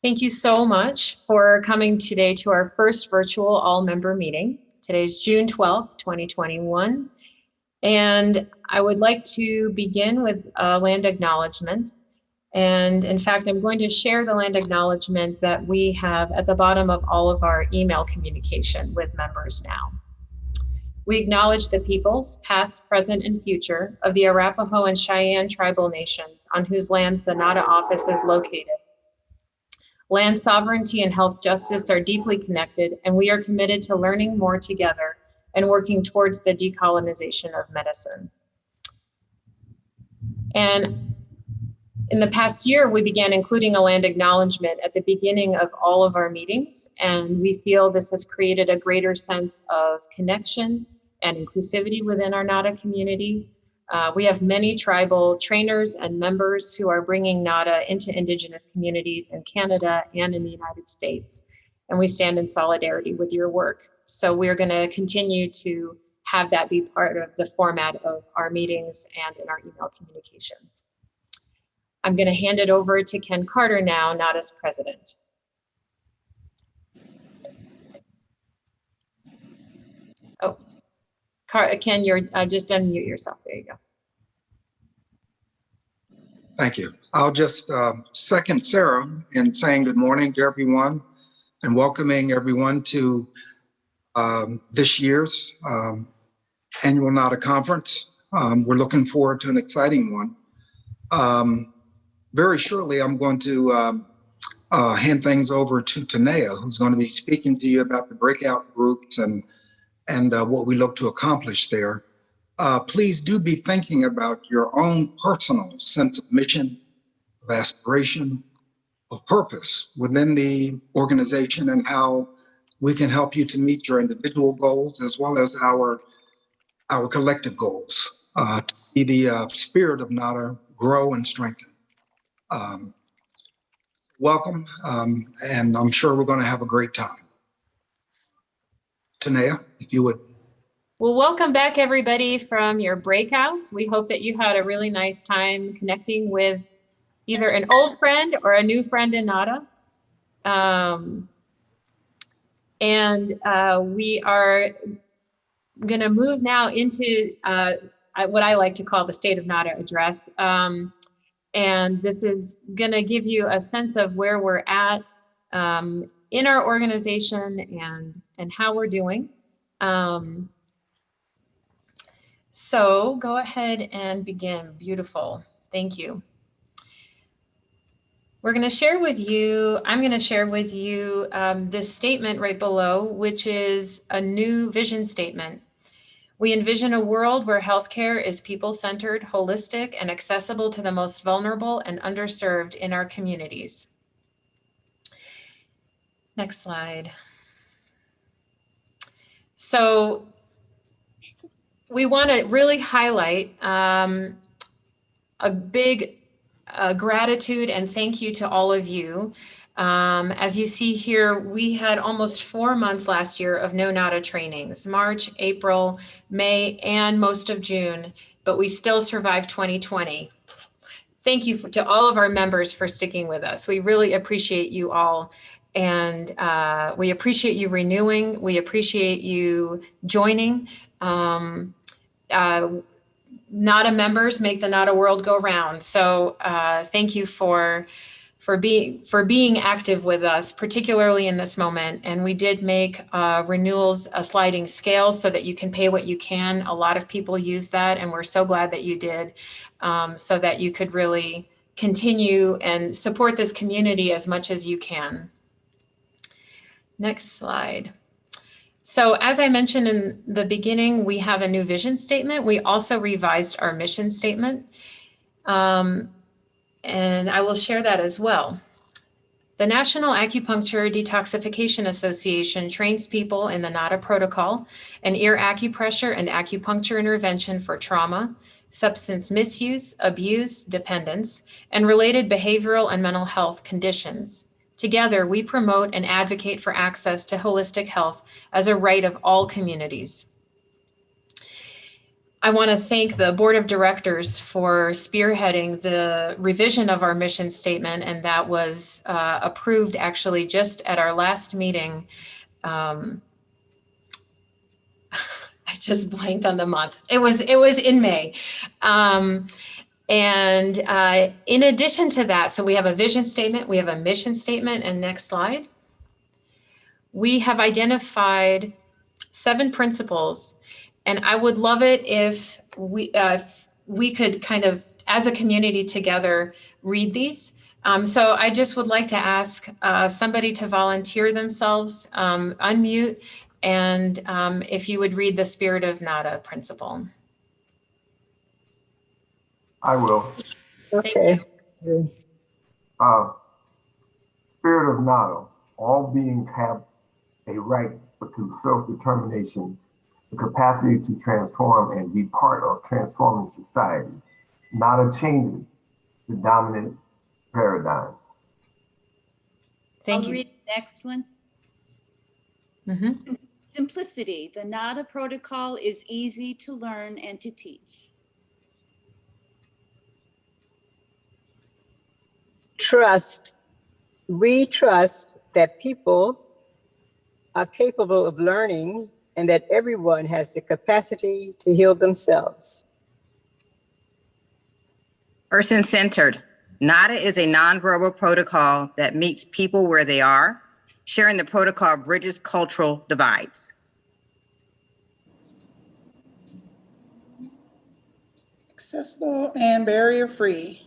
Thank you so much for coming today to our first virtual all-member meeting. Today's June 12th, 2021. And I would like to begin with a land acknowledgement. And in fact, I'm going to share the land acknowledgement that we have at the bottom of all of our email communication with members now. We acknowledge the peoples, past, present, and future, of the Arapaho and Cheyenne tribal nations on whose lands the NADA office is located. Land sovereignty and health justice are deeply connected, and we are committed to learning more together and working towards the decolonization of medicine. And in the past year, we began including a land acknowledgement at the beginning of all of our meetings, and we feel this has created a greater sense of connection and inclusivity within our NADA community. We have many tribal trainers and members who are bringing NADA into Indigenous communities in Canada and in the United States, and we stand in solidarity with your work. So we're going to continue to have that be part of the format of our meetings and in our email communications. I'm going to hand it over to Ken Carter now, NADA's president. Oh, Ken, you're just unmute yourself. There you go. Thank you. I'll just second Sarah in saying good morning to everyone and welcoming everyone to this year's annual NADA conference. We're looking forward to an exciting one. Very shortly, I'm going to hand things over to Tanea, who's going to be speaking to you about the breakout groups and what we look to accomplish there. Please do be thinking about your own personal sense of mission, of aspiration, of purpose within the organization and how we can help you to meet your individual goals as well as our collective goals, to see the spirit of NADA grow and strengthen. Welcome, and I'm sure we're going to have a great time. Tanea, if you would. Well, welcome back everybody from your breakouts. We hope that you had a really nice time connecting with either an old friend or a new friend in NADA. We are going to move now into what I like to call the State of NADA address. And this is going to give you a sense of where we're at in our organization and how we're doing. So go ahead and begin. Beautiful. Thank you. We're going to share with you, I'm going to share with you this statement right below, which is a new vision statement. We envision a world where healthcare is people-centered, holistic, and accessible to the most vulnerable and underserved in our communities. Next slide. So we want to really highlight a big gratitude and thank you to all of you. As you see here, we had almost 4 months last year of no NADA trainings, March, April, May, and most of June, but we still survived 2020. Thank you to all of our members for sticking with us. We really appreciate you all. And we appreciate you renewing. We appreciate you joining. NADA members make the NADA world go round. So thank you for being active with us, particularly in this moment. And we did make renewals a sliding scale so that you can pay what you can. A lot of people use that, and we're so glad that you did, so that you could really continue and support this community as much as you can. Next slide. So as I mentioned in the beginning, we have a new vision statement. We also revised our mission statement. And I will share that as well. The National Acupuncture Detoxification Association trains people in the NADA protocol and ear acupressure and acupuncture intervention for trauma, substance misuse, abuse, dependence, and related behavioral and mental health conditions. Together, we promote and advocate for access to holistic health as a right of all communities. I want to thank the board of directors for spearheading the revision of our mission statement, and that was approved actually just at our last meeting. I just blanked on the month. It was in May. And in addition to that, so we have a vision statement, we have a mission statement, and next slide. We have identified 7 principles, and I would love it if we could kind of, as a community together, read these. So I just would like to ask somebody to volunteer themselves, unmute, and if you would read the Spirit of NADA principle. I will. Okay. Spirit of NADA, all beings have a right to self-determination, the capacity to transform and be part of transforming society. NADA changes the dominant paradigm. Thank I'll you. read the next one. Mm-hmm. Simplicity. The NADA protocol is easy to learn and to teach. Trust. We trust that people are capable of learning and that everyone has the capacity to heal themselves. Person-centered. NADA is a nonverbal protocol that meets people where they are. Sharing the protocol bridges cultural divides. Accessible and barrier-free.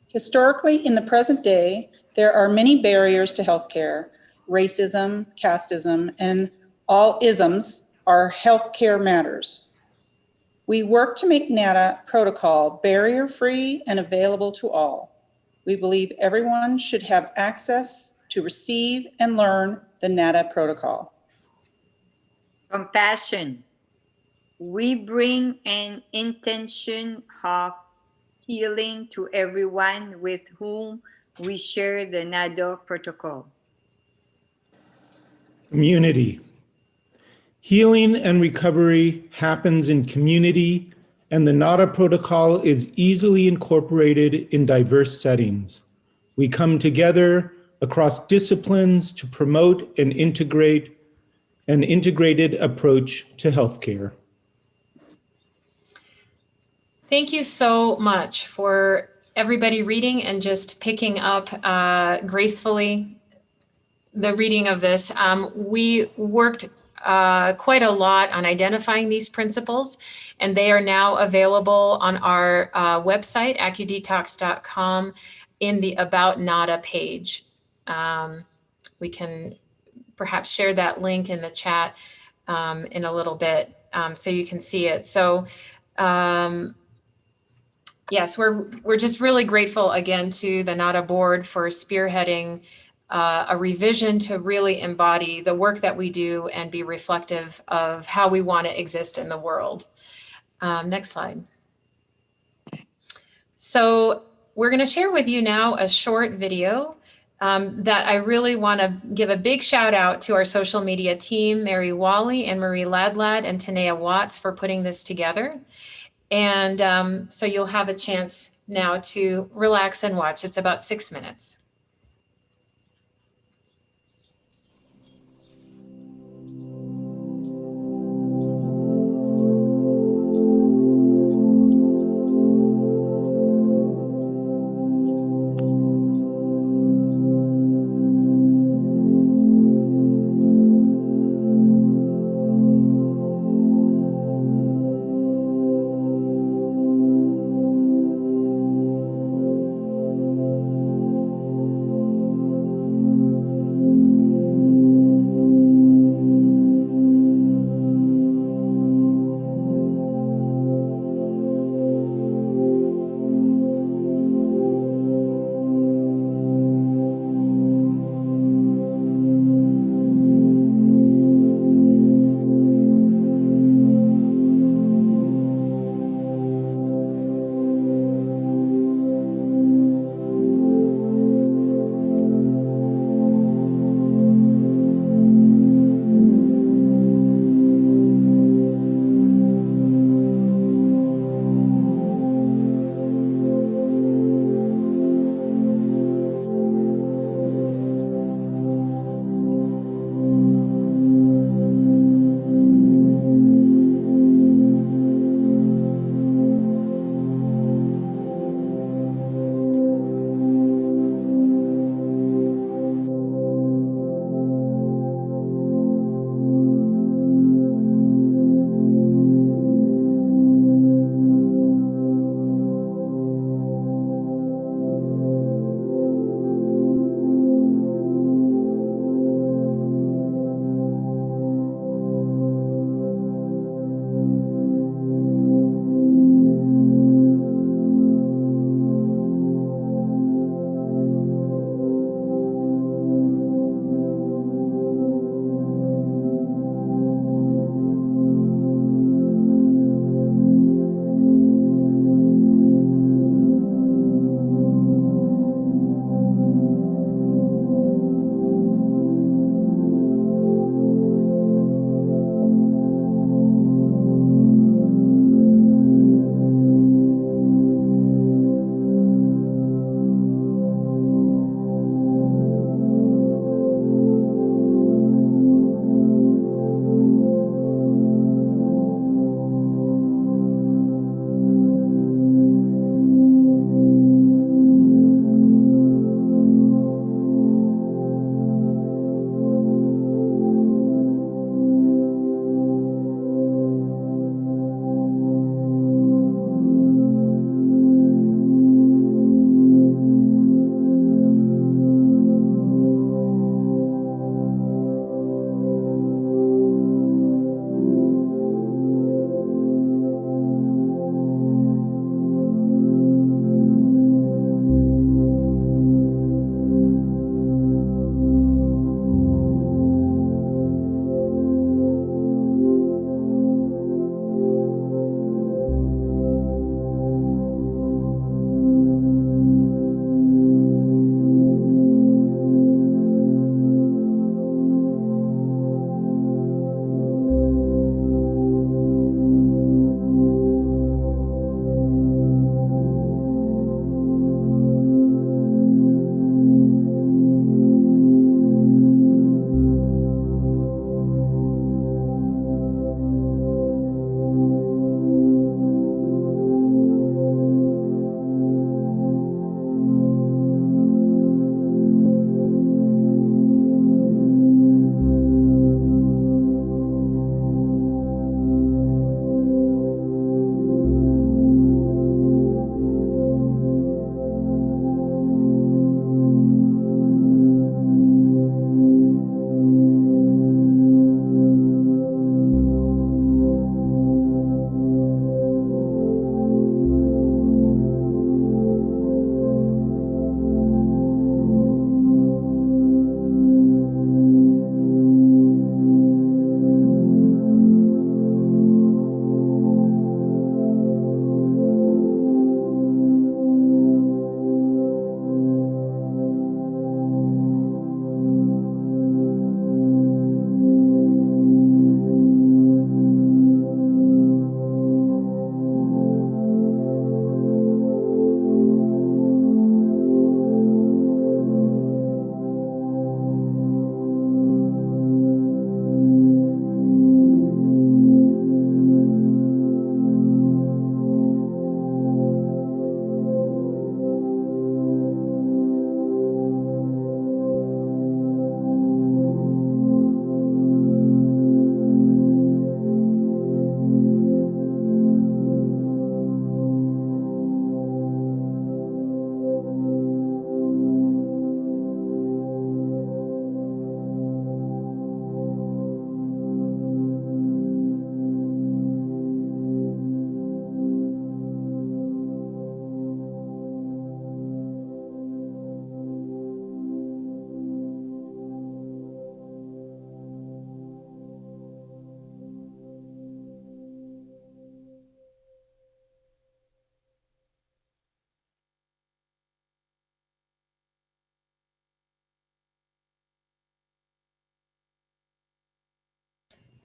Historically, in the present day, there are many barriers to healthcare. Racism, casteism, and all isms are healthcare matters. We work to make NADA protocol barrier-free and available to all. We believe everyone should have access to receive and learn the NADA protocol. Compassion. We bring an intention of healing to everyone with whom we share the NADA protocol. Community. Healing and recovery happens in community, and the NADA protocol is easily incorporated in diverse settings. We come together across disciplines to promote and integrate an integrated approach to healthcare. Thank you so much for everybody reading and just picking up gracefully the reading of this. We worked quite a lot on identifying these principles, and they are now available on our website, accudetox.com, in the About NADA page. We can perhaps share that link in the chat in a little bit so you can see it. So yes, we're just really grateful again to the NADA board for spearheading a revision to really embody the work that we do and be reflective of how we want to exist in the world. Next slide. So we're going to share with you now a short video that I really want to give a big shout out to our social media team, Mary Wally and Marie Ladlad and Tanea Watts, for putting this together. And so you'll have a chance now to relax and watch. It's about 6 minutes.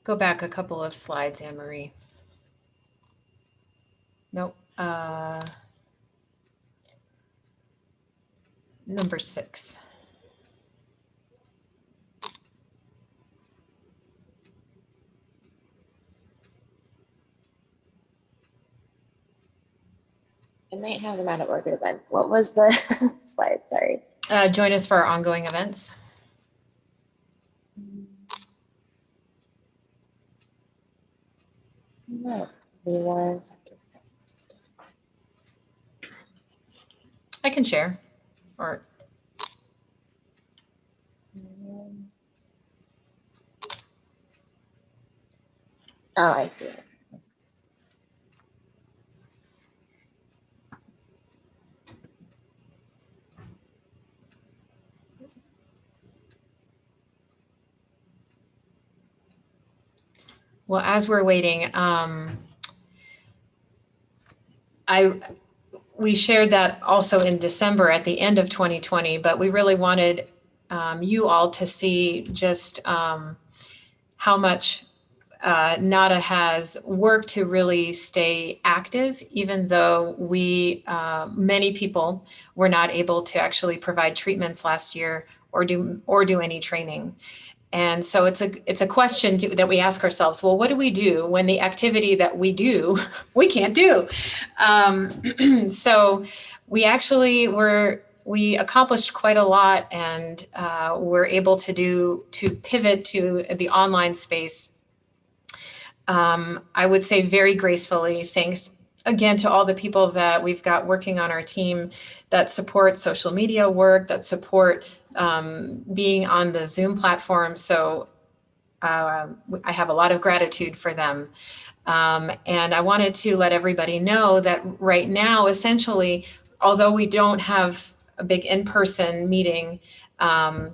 Go back a couple of slides, Anne Marie. Nope. Number 6. I might have them out of order then. What was the slide? Sorry. Join us for our ongoing events. No, give me 1 second. I can share, or Oh, I see it. well, as we're waiting, we shared that also in December at the end of 2020, but we really wanted you all to see just how much NADA has worked to really stay active, even though many people were not able to actually provide treatments last year or do any training. And so it's a question that we ask ourselves, well, what do we do when the activity that we do, we can't do? So we actually we accomplished quite a lot, and we're able to pivot to the online space. I would say very gracefully, thanks again to all the people that we've got working on our team that support social media work, that support being on the Zoom platform. So I have a lot of gratitude for them. And I wanted to let everybody know that right now, essentially, although we don't have a big in-person meeting,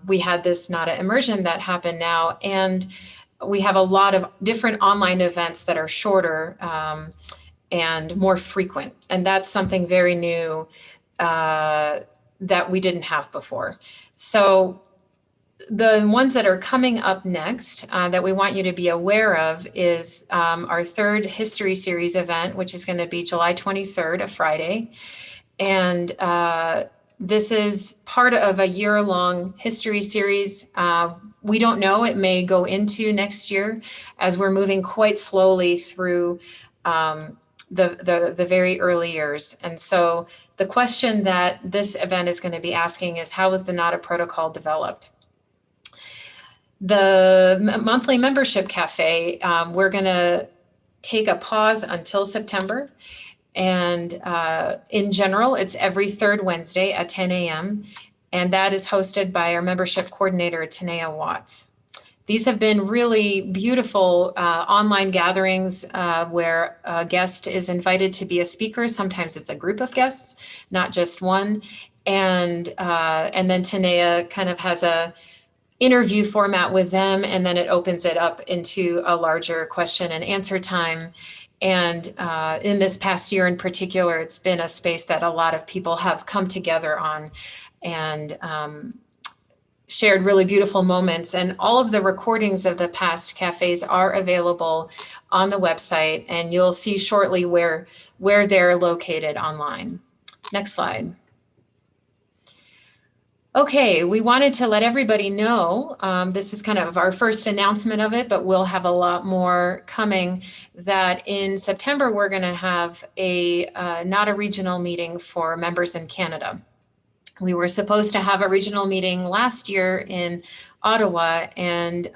we had this NADA immersion that happened now, and we have a lot of different online events that are shorter and more frequent. And that's something very new that we didn't have before. So the ones that are coming up next that we want you to be aware of is our 3rd History Series event, which is going to be July 23rd, a Friday. And this is part of a year-long history series. We don't know, it may go into next year as we're moving quite slowly through the very early years. And so the question that this event is going to be asking is, how was the NADA protocol developed? The monthly membership cafe, we're going to take a pause until September. And in general, it's every 3rd Wednesday at 10 a.m. And that is hosted by our membership coordinator, Tanea Watts. These have been really beautiful online gatherings where a guest is invited to be a speaker. Sometimes it's a group of guests, not just one. And then Tanea kind of has a interview format with them, and then it opens it up into a larger question and answer time. And in this past year in particular, it's been a space that a lot of people have come together on and shared really beautiful moments. And all of the recordings of the past cafes are available on the website, and you'll see shortly where they're located online. Next slide. Okay, we wanted to let everybody know, this is kind of our first announcement of it, but we'll have a lot more coming, that in September, we're going to have a NADA regional meeting for members in Canada. We were supposed to have a regional meeting last year in Ottawa, and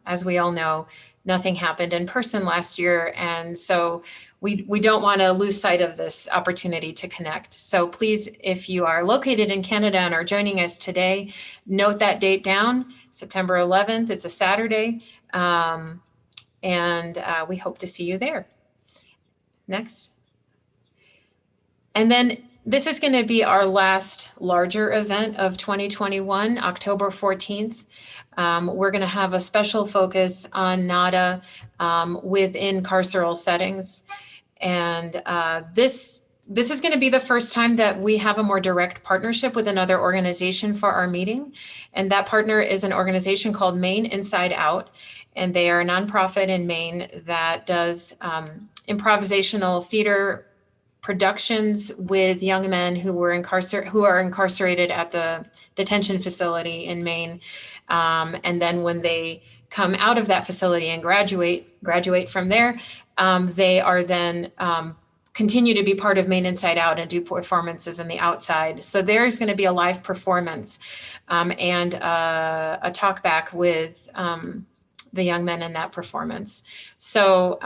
as we all know, nothing happened in person last year. And so we don't want to lose sight of this opportunity to connect. So please, if you are located in Canada and are joining us today, note that date down, September 11th. It's a Saturday. And we hope to see you there. Next. And then this is going to be our last larger event of 2021, October 14th. We're going to have a special focus on NADA within carceral settings. And this is going to be the first time that we have a more direct partnership with another organization for our meeting. And that partner is an organization called Maine Inside Out. and they are a nonprofit in Maine that does improvisational theater productions with young men who are incarcerated at the detention facility in Maine. And then when they come out of that facility and graduate from there, they are then continue to be part of Maine Inside Out and do performances in the outside. So there's going to be a live performance and a talk back with the young men in that performance. So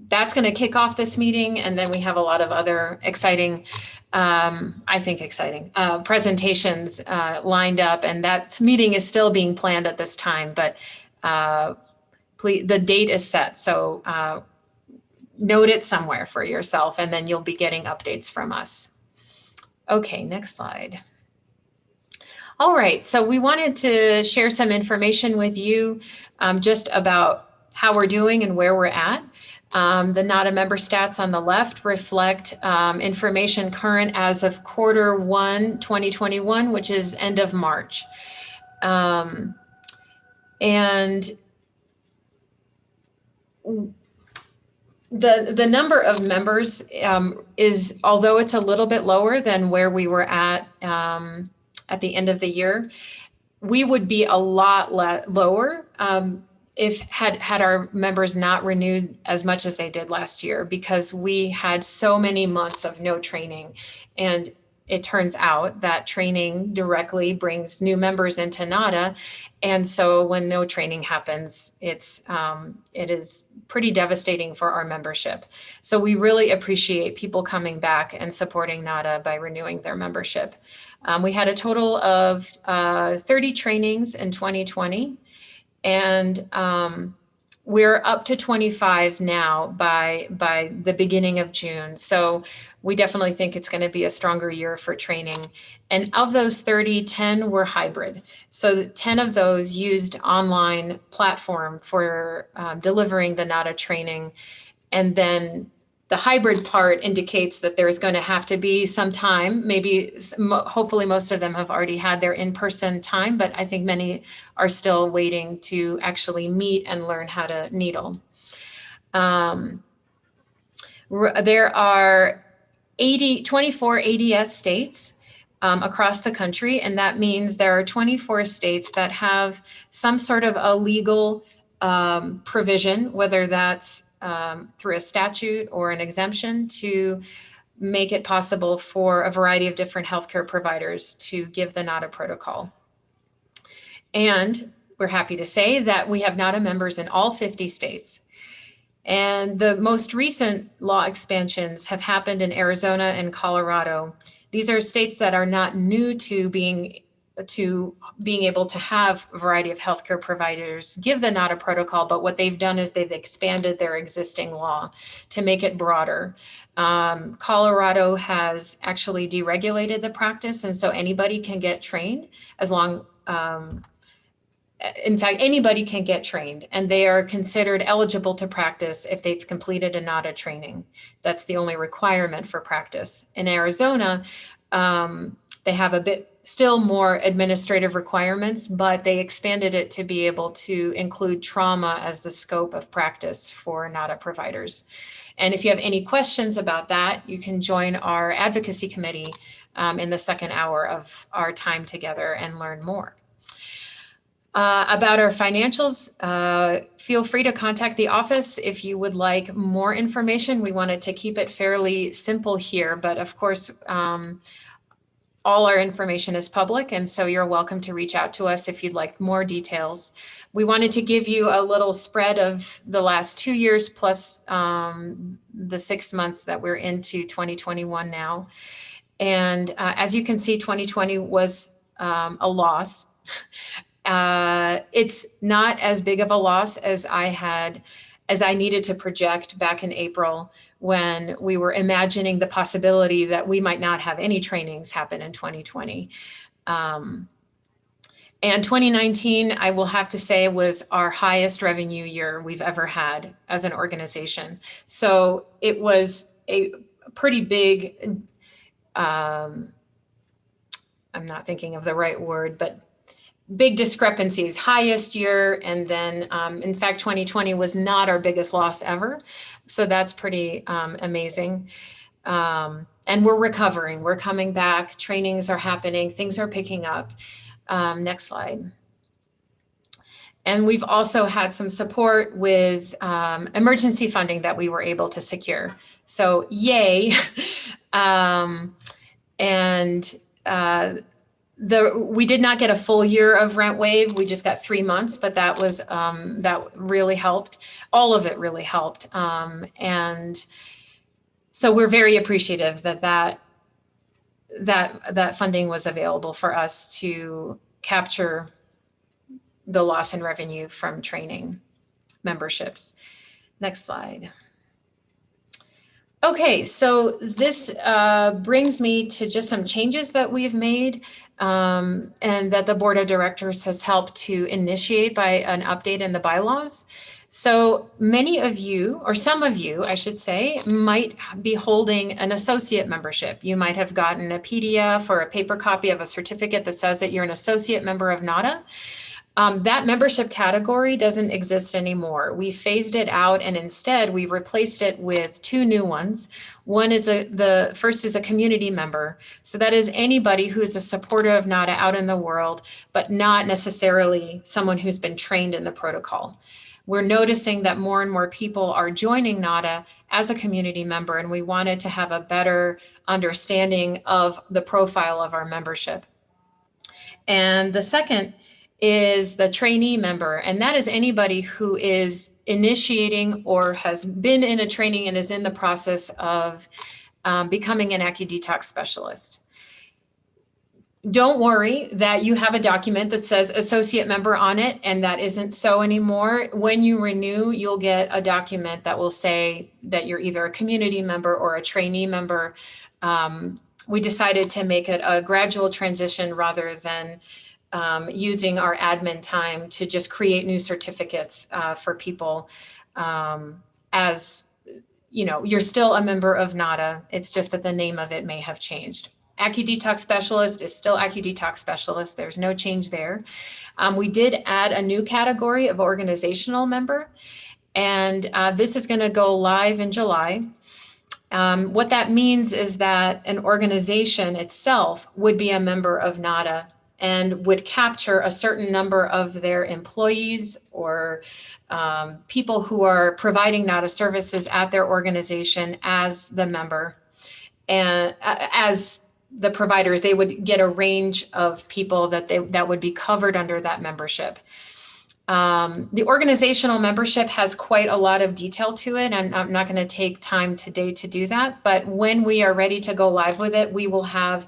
that's going to kick off this meeting. And then we have a lot of other exciting, presentations lined up. And that meeting is still being planned at this time, but please, the date is set. So note it somewhere for yourself, and then you'll be getting updates from us. Okay, next slide. All right, so we wanted to share some information with you just about how we're doing and where we're at. The NADA member stats on the left reflect information current as of Q1 2021, which is end of March. And the number of members is, although it's a little bit lower than where we were at the end of the year, we would be a lot lower if had our members not renewed as much as they did last year, because we had so many months of no training. And it turns out that training directly brings new members into NADA. And so when no training happens, it is pretty devastating for our membership. So we really appreciate people coming back and supporting NADA by renewing their membership. We had a total of 30 trainings in 2020, and we're up to 25 now by the beginning of June. So we definitely think it's going to be a stronger year for training. And of those 30, 10 were hybrid. So 10 of those used online platform for delivering the NADA training. And then the hybrid part indicates that there's going to have to be some time, maybe, hopefully most of them have already had their in-person time, but I think many are still waiting to actually meet and learn how to needle. There are 24 ADS states across the country, and that means there are 24 states that have some sort of a legal provision, whether that's through a statute or an exemption, to make it possible for a variety of different healthcare providers to give the NADA protocol. And we're happy to say that we have NADA members in all 50 states. And the most recent law expansions have happened in Arizona and Colorado. These are states that are not new to being able to have a variety of healthcare providers give the NADA protocol, but what they've done is they've expanded their existing law to make it broader. Colorado has actually deregulated the practice, and so anybody can get trained as long, in fact, anybody can get trained, and they are considered eligible to practice if they've completed a NADA training. That's the only requirement for practice. In Arizona, they have a bit still more administrative requirements, but they expanded it to be able to include trauma as the scope of practice for NADA providers. And if you have any questions about that, you can join our advocacy committee in the second hour of our time together and learn more. About our financials, feel free to contact the office if you would like more information. We wanted to keep it fairly simple here, but of course, all our information is public, and so you're welcome to reach out to us if you'd like more details. We wanted to give you a little spread of the last 2 years plus the 6 months that we're into 2021 now. And as you can see, 2020 was a loss. It's not as big of a loss as I needed to project back in April, when we were imagining the possibility that we might not have any trainings happen in 2020. And 2019, I will have to say, was our highest revenue year we've ever had as an organization. So it was a pretty big, I'm not thinking of the right word, but big discrepancies, highest year, and then in fact 2020 was not our biggest loss ever, so that's pretty amazing. And we're recovering, we're coming back, trainings are happening, things are picking up. Next slide. And we've also had some support with emergency funding that we were able to secure, so yay. We did not get a full year of rent waive. We just got 3 months, but that was that really helped. All of it really helped, and so we're very appreciative that funding was available for us to capture the loss in revenue from training memberships. Next slide. Okay, so this brings me to just some changes that we've made and that the board of directors has helped to initiate by an update in the bylaws. So many of you, or some of you, I should say, might be holding an associate membership. You might have gotten a PDF or a paper copy of a certificate that says that you're an associate member of NADA. That membership category doesn't exist anymore. We phased it out, and instead we replaced it with 2 new ones. One is the first is a community member. So that is anybody who's a supporter of NADA out in the world, but not necessarily someone who's been trained in the protocol. We're noticing that more and more people are joining NADA as a community member, and we wanted to have a better understanding of the profile of our membership. And the second is the trainee member, and that is anybody who is initiating or has been in a training and is in the process of becoming an AccuDetox specialist. Don't worry that you have a document that says associate member on it, and that isn't so anymore. When you renew, you'll get a document that will say that you're either a community member or a trainee member. We decided to make it a gradual transition rather than using our admin time to just create new certificates for people. As you know, you're still a member of NADA. It's just that the name of it may have changed. AccuDetox Specialist is still AccuDetox Specialist. There's no change there. We did add a new category of organizational member, and this is going to go live in July. What that means is that an organization itself would be a member of NADA and would capture a certain number of their employees or people who are providing NADA services at their organization as the member. And as the providers, they would get a range of people that would be covered under that membership. The organizational membership has quite a lot of detail to it, and I'm not going to take time today to do that. But when we are ready to go live with it, we will have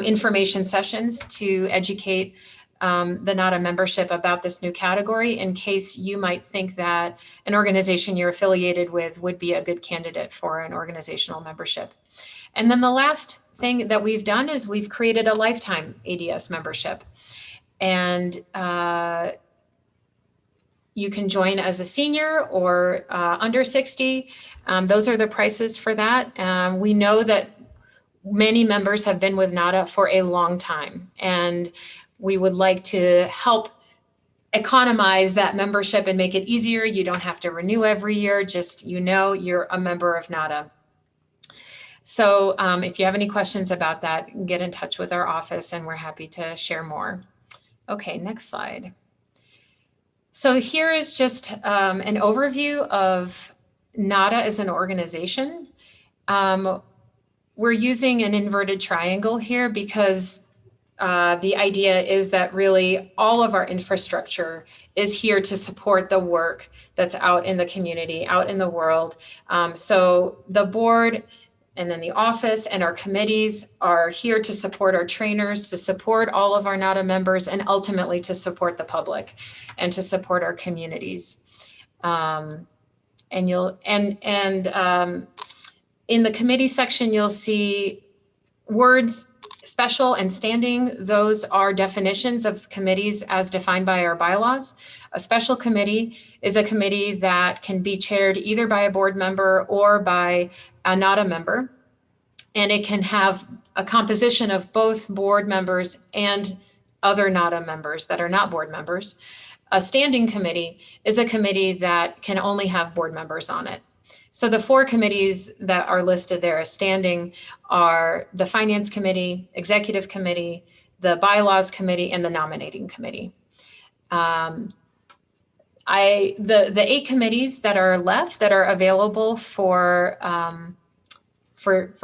information sessions to educate the NADA membership about this new category, in case you might think that an organization you're affiliated with would be a good candidate for an organizational membership. And then the last thing that we've done is we've created a lifetime ADS membership. And you can join as a senior or under 60. Those are the prices for that. We know that many members have been with NADA for a long time, and we would like to help economize that membership and make it easier. You don't have to renew every year, just you're a member of NADA. So if you have any questions about that, get in touch with our office and we're happy to share more. Okay, next slide. So here is just an overview of NADA as an organization. We're using an inverted triangle here because the idea is that really all of our infrastructure is here to support the work that's out in the community, out in the world. So the board and then the office and our committees are here to support our trainers, to support all of our NADA members, and ultimately to support the public and to support our communities. In the committee section, you'll see words, special and standing. Those are definitions of committees as defined by our bylaws. A special committee is a committee that can be chaired either by a board member or by a NADA member. And it can have a composition of both board members and other NADA members that are not board members. A standing committee is a committee that can only have board members on it. So the 4 committees that are listed there as standing are the Finance Committee, Executive Committee, the Bylaws Committee, and the Nominating Committee. The 8 committees that are left that are available for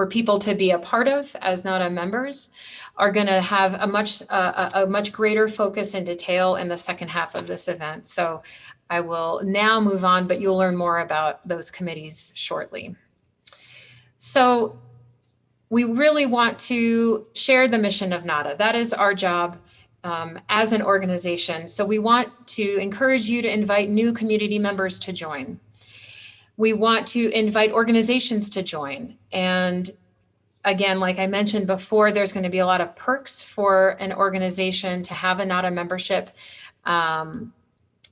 people to be a part of as NADA members are going to have a much greater focus and detail in the second half of this event. So I will now move on, but you'll learn more about those committees shortly. So we really want to share the mission of NADA. That is our job as an organization. So we want to encourage you to invite new community members to join. We want to invite organizations to join. And again, like I mentioned before, there's going to be a lot of perks for an organization to have a NADA membership.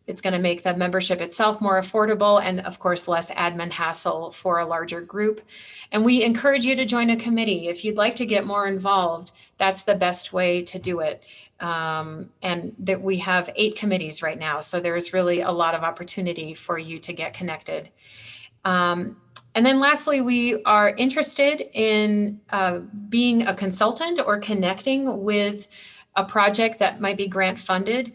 It's going to make the membership itself more affordable and, of course, less admin hassle for a larger group. And we encourage you to join a committee. If you'd like to get more involved, that's the best way to do it. And that we have 8 committees right now, so there's really a lot of opportunity for you to get connected. And then lastly, we are interested in being a consultant or connecting with a project that might be grant funded,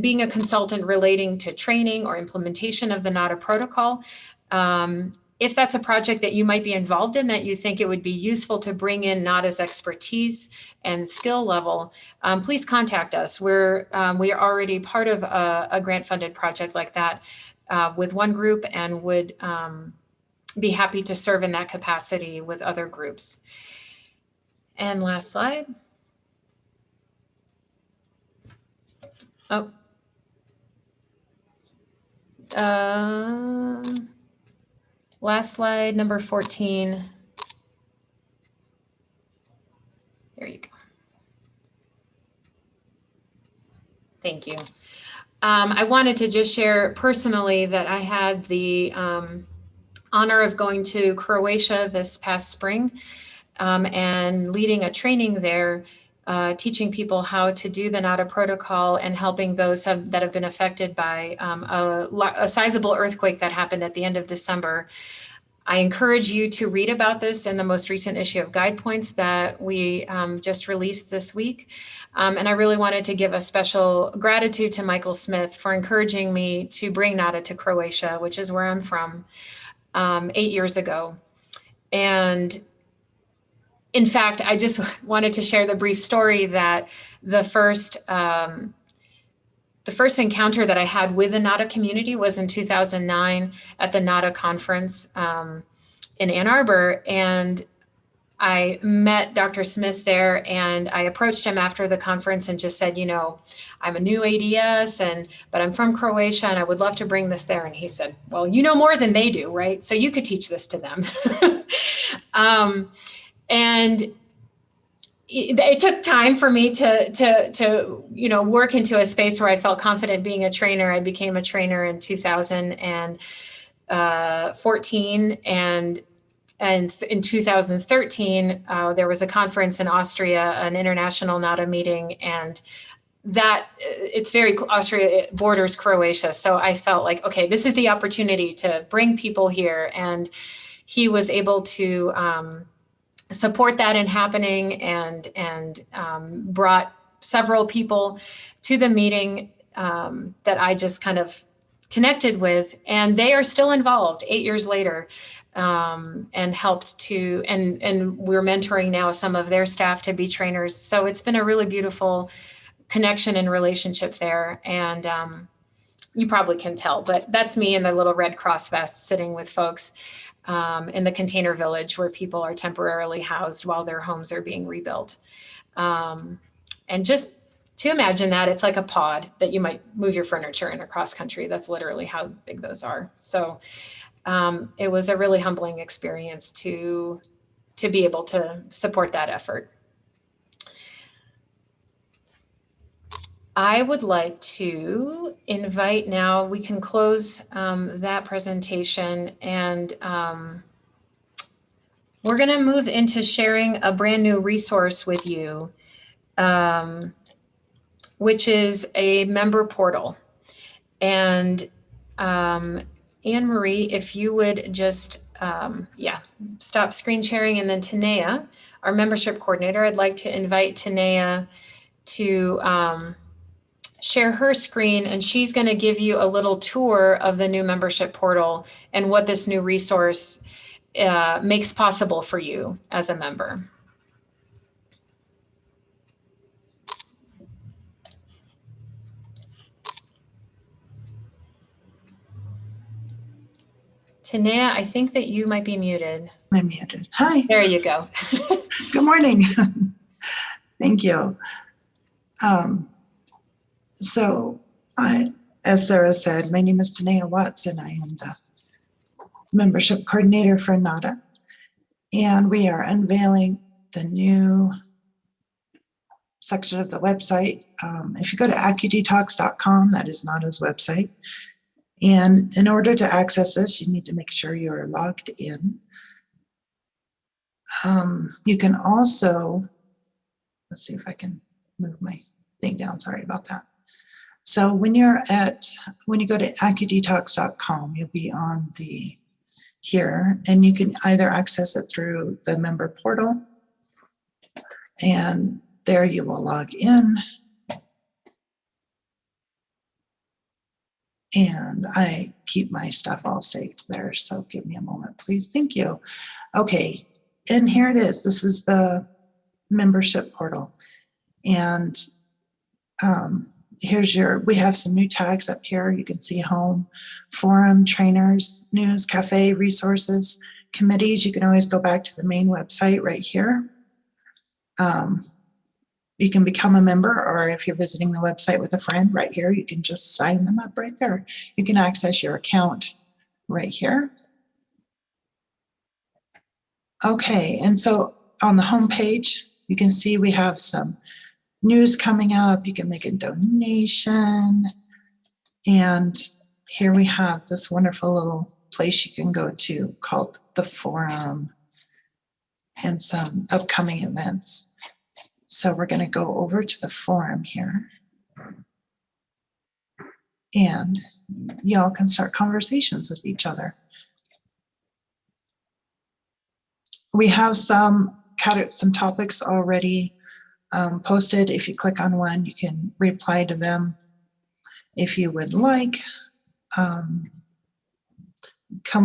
being a consultant relating to training or implementation of the NADA protocol. If that's a project that you might be involved in that you think it would be useful to bring in NADA's expertise and skill level, please contact us. We are already part of a grant funded project like that with one group and would be happy to serve in that capacity with other groups. And last slide. Oh. Last slide, number 14. There you go. Thank you. I wanted to just share personally that I had the honor of going to Croatia this past spring and leading a training there, teaching people how to do the NADA protocol and helping those that have been affected by a sizable earthquake that happened at the end of December. I encourage you to read about this in the most recent issue of Guide Points that we just released this week. And I really wanted to give a special gratitude to Michael Smith for encouraging me to bring NADA to Croatia, which is where I'm from, 8 years ago. And in fact, I just wanted to share the brief story that the first encounter that I had with the NADA community was in 2009 at the NADA conference in Ann Arbor. And I met Dr. Smith there and I approached him after the conference and just said, you know, I'm a new ADS but I'm from Croatia and I would love to bring this there. And he said, well, you know more than they do, right? So you could teach this to them. And it took time for me to work into a space where I felt confident being a trainer. I became a trainer in 2014, and in 2013 there was a conference in Austria, an international NADA meeting, and that Austria borders Croatia. So I felt like, okay, this is the opportunity to bring people here, and he was able to support that in happening and brought several people to the meeting that I just kind of connected with, and they are still involved 8 years later, and helped to, and we're mentoring now some of their staff to be trainers. So it's been a really beautiful connection and relationship there. And you probably can tell, but that's me in the little Red Cross vest sitting with folks in the container village where people are temporarily housed while their homes are being rebuilt. And just to imagine that, it's like a pod that you might move your furniture in across country. That's literally how big those are. So it was a really humbling experience to be able to support that effort. I would like to invite now, we can close that presentation, and we're going to move into sharing a brand new resource with you. which is a member portal. And Anne Marie, if you would just, stop screen sharing. And then Tanea, our membership coordinator, I'd like to invite Tanea to share her screen, and she's going to give you a little tour of the new membership portal and what this new resource makes possible for you as a member. Tanea, I think that you might be muted. I'm muted. Hi. There you go. Good morning. Thank you. As Sarah said, my name is Tanea Watts, and I am the membership coordinator for NADA. And we are unveiling the new section of the website. If you go to accudetox.com, that is NADA's website. And in order to access this, you need to make sure you're logged in. You can also, let's see if I can move my thing down. Sorry about that. So when you go to accudetox.com, you'll be on here, and you can either access it through the member portal, and there you will log in. And I keep my stuff all saved there, so give me a moment, please. Thank you. Okay, and here it is. This is the membership portal. And we have some new tags up here. You can see home, forum, trainers, news, cafe, resources, committees. You can always go back to the main website right here. You can become a member, or if you're visiting the website with a friend right here, you can just sign them up right there. You can access your account right here. Okay, and so on the home page, you can see we have some news coming up. You can make a donation. And here we have this wonderful little place you can go to called the forum, and some upcoming events. So we're going to go over to the forum here, and y'all can start conversations with each other. We have some topics already posted. If you click on one, you can reply to them. If you would like, come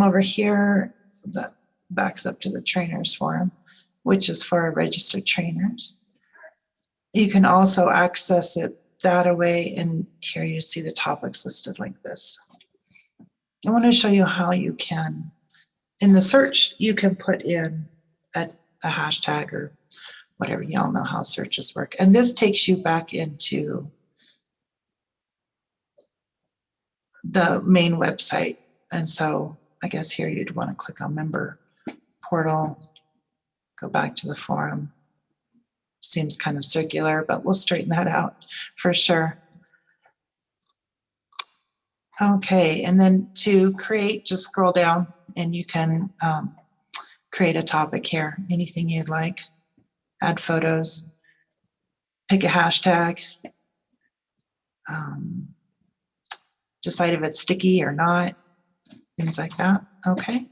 over here. That backs up to the trainers forum, which is for our registered trainers. You can also access it that way, and here you see the topics listed like this. I want to show you how you can, in the search, you can put in a hashtag or whatever. Y'all know how searches work. And this takes you back into the main website. And so I guess here you'd want to click on member portal, go back to the forum. Seems kind of circular, but we'll straighten that out for sure. Okay, and then to create, just scroll down and you can create a topic here, anything you'd like, add photos, pick a hashtag, decide if it's sticky or not, things like that, okay?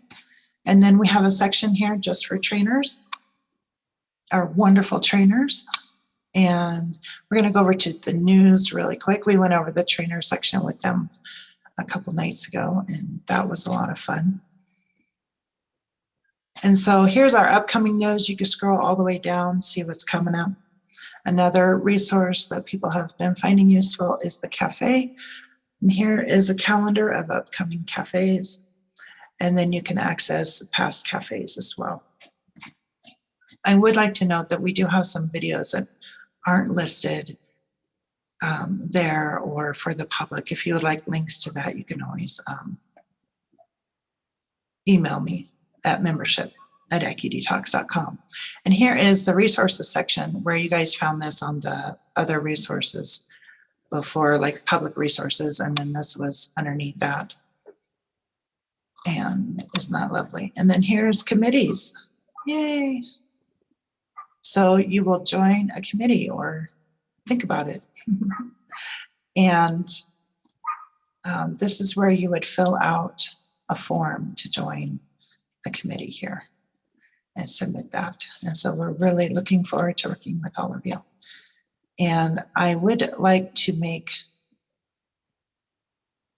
And then we have a section here just for trainers, our wonderful trainers. And we're gonna go over to the news really quick. We went over the trainer section with them a couple nights ago, and that was a lot of fun. And so here's our upcoming news. You can scroll all the way down, see what's coming up. Another resource that people have been finding useful is the cafe. And here is a calendar of upcoming cafes. And then you can access past cafes as well. I would like to note that we do have some videos that aren't listed there or for the public. If you would like links to that, you can always email me at membership@accudetox.com. And here is the resources section where you guys found this on the other resources before, like public resources, and then this was underneath that. And isn't that lovely? And then here's committees. Yay. So you will join a committee or think about it. And this is where you would fill out a form to join the committee here and submit that. And so we're really looking forward to working with all of you. And I would like to make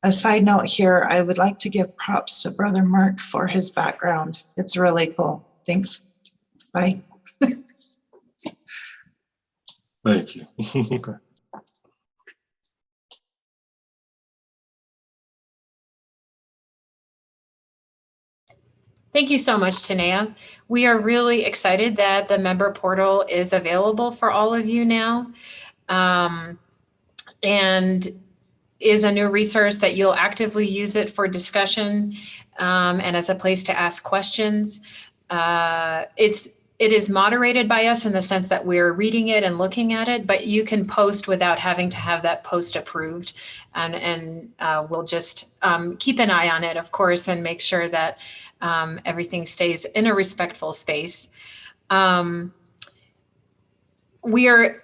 a side note here. I would like to give props to Brother Mark for his background. It's really cool. Thanks. Bye. Thank you. Thank you so much, Tanea. We are really excited that the member portal is available for all of you now, and is a new resource that you'll actively use it for discussion and as a place to ask questions. It is moderated by us in the sense that we're reading it and looking at it, but you can post without having to have that post approved. And we'll just keep an eye on it, of course, and make sure that everything stays in a respectful space. We are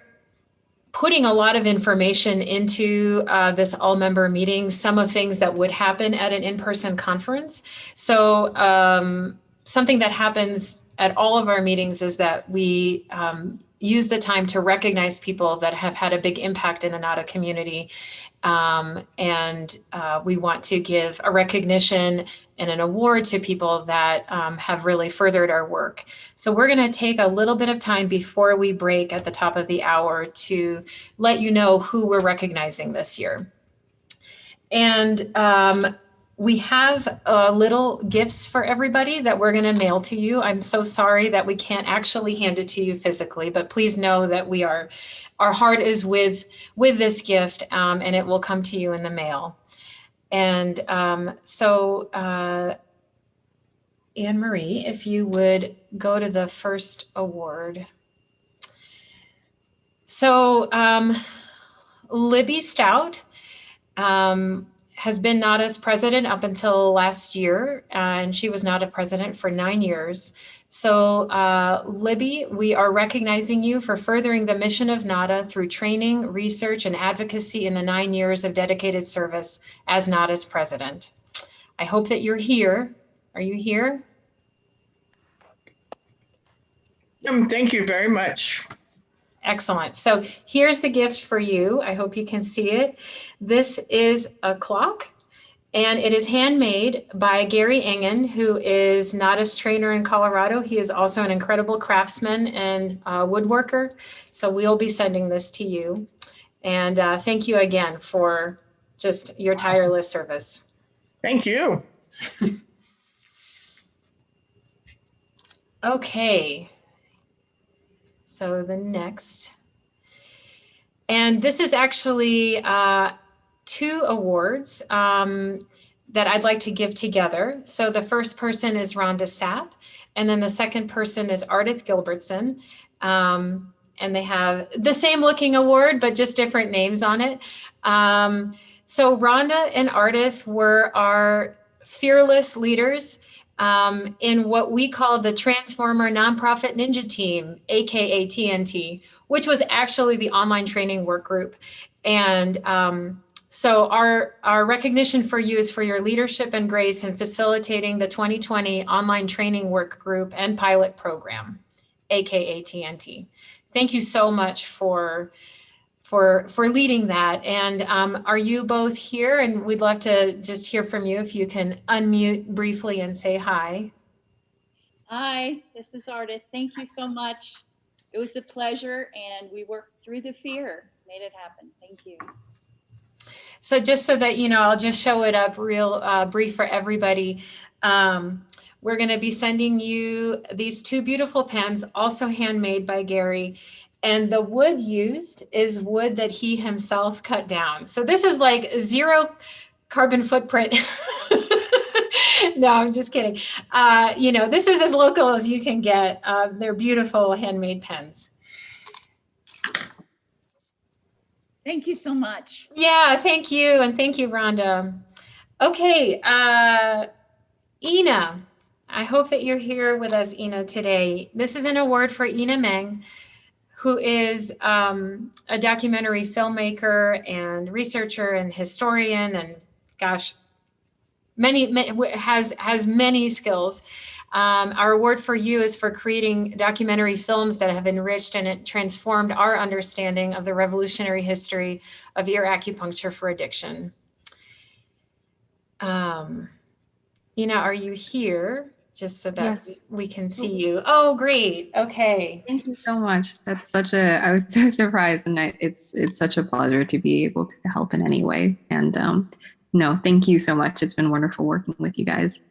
putting a lot of information into this all-member meeting, some of things that would happen at an in-person conference. So something that happens at all of our meetings is that we use the time to recognize people that have had a big impact in the NADA community. And we want to give a recognition and an award to people that have really furthered our work. So we're going to take a little bit of time before we break at the top of the hour to let you know who we're recognizing this year. And we have little gifts for everybody that we're going to mail to you. I'm so sorry that we can't actually hand it to you physically, but please know that our heart is with this gift, and it will come to you in the mail. And so Anne-Marie, if you would go to the first award. So Libby Stout has been NADA's president up until last year, and she was NADA president for 9 years. So Libby, we are recognizing you for furthering the mission of NADA through training, research, and advocacy in the 9 years of dedicated service as NADA's president. I hope that you're here. Are you here? Thank you very much. Excellent. So here's the gift for you. I hope you can see it. This is a clock, and it is handmade by Gary Engen, who is NADA's trainer in Colorado. He is also an incredible craftsman and woodworker. So we'll be sending this to you. And thank you again for just your tireless service. Thank you. Okay. So the next, and this is actually 2 awards that I'd like to give together. So the first person is Rhonda Sapp, and then the second person is Ardith Gilbertson. And they have the same looking award, but just different names on it. So Rhonda and Ardith were our fearless leaders in what we call the Transformer Nonprofit Ninja Team, AKA TNT, which was actually the online training work group. And so our recognition for you is for your leadership and grace in facilitating the 2020 online training work group and pilot program, AKA TNT. Thank you so much for leading that. And are you both here? And we'd love to just hear from you if you can unmute briefly and say hi. Hi, this is Ardith. Thank you so much. It was a pleasure, and we worked through the fear, made it happen. Thank you. So just so that you know, I'll just show it up real brief for everybody. We're going to be sending you these 2 beautiful pens, also handmade by Gary. And the wood used is wood that he himself cut down. So this is like 0 carbon footprint. No, I'm just kidding. You know, this is as local as you can get. They're beautiful handmade pens. Thank you so much. Yeah, thank you. And thank you, Rhonda. Okay, Ina, I hope that you're here with us, Ina, today. This is an award for Ina Meng, who is a documentary filmmaker and researcher and historian, and gosh, has many skills. Our award for you is for creating documentary films that have enriched and transformed our understanding of the revolutionary history of ear acupuncture for addiction. Ina, are you here? Just so that Yes. we can see you. Oh, great. Okay. Thank you so much. That's I was so surprised, and it's such a pleasure to be able to help in any way. And no, thank you so much. It's been wonderful working with you guys.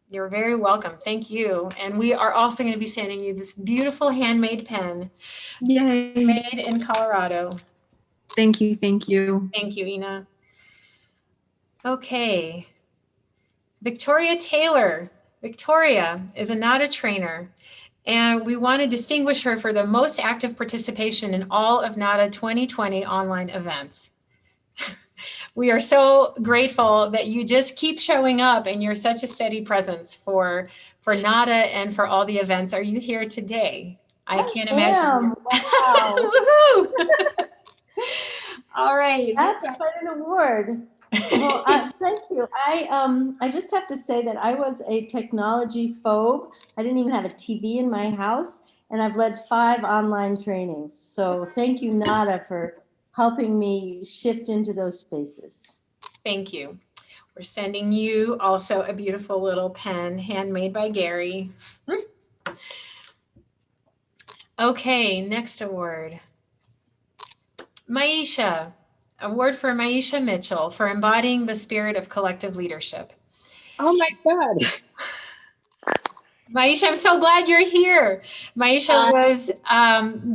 You're very welcome. Thank you. And we are also going to be sending you this beautiful handmade pen. Yay. Made in Colorado. Thank you. Thank you. Thank you, Ina. Okay. Victoria Taylor. Victoria is a NADA trainer, and we want to distinguish her for the most active participation in all of NADA 2020 online events. We are so grateful that you just keep showing up, and you're such a steady presence for NADA and for all the events. Are you here today? I can't imagine. Wow. Woohoo! All right. That's quite an award. Well, thank you. I just have to say that I was a technology phobe. I didn't even have a TV in my house, and I've led 5 online trainings. So thank you, Nada, for helping me shift into those spaces. Thank you. We're sending you also a beautiful little pen handmade by Gary. Okay, next award. Maisha. Award for Maisha Mitchell for embodying the spirit of collective leadership. Oh my God. Maisha, I'm so glad you're here. Maisha was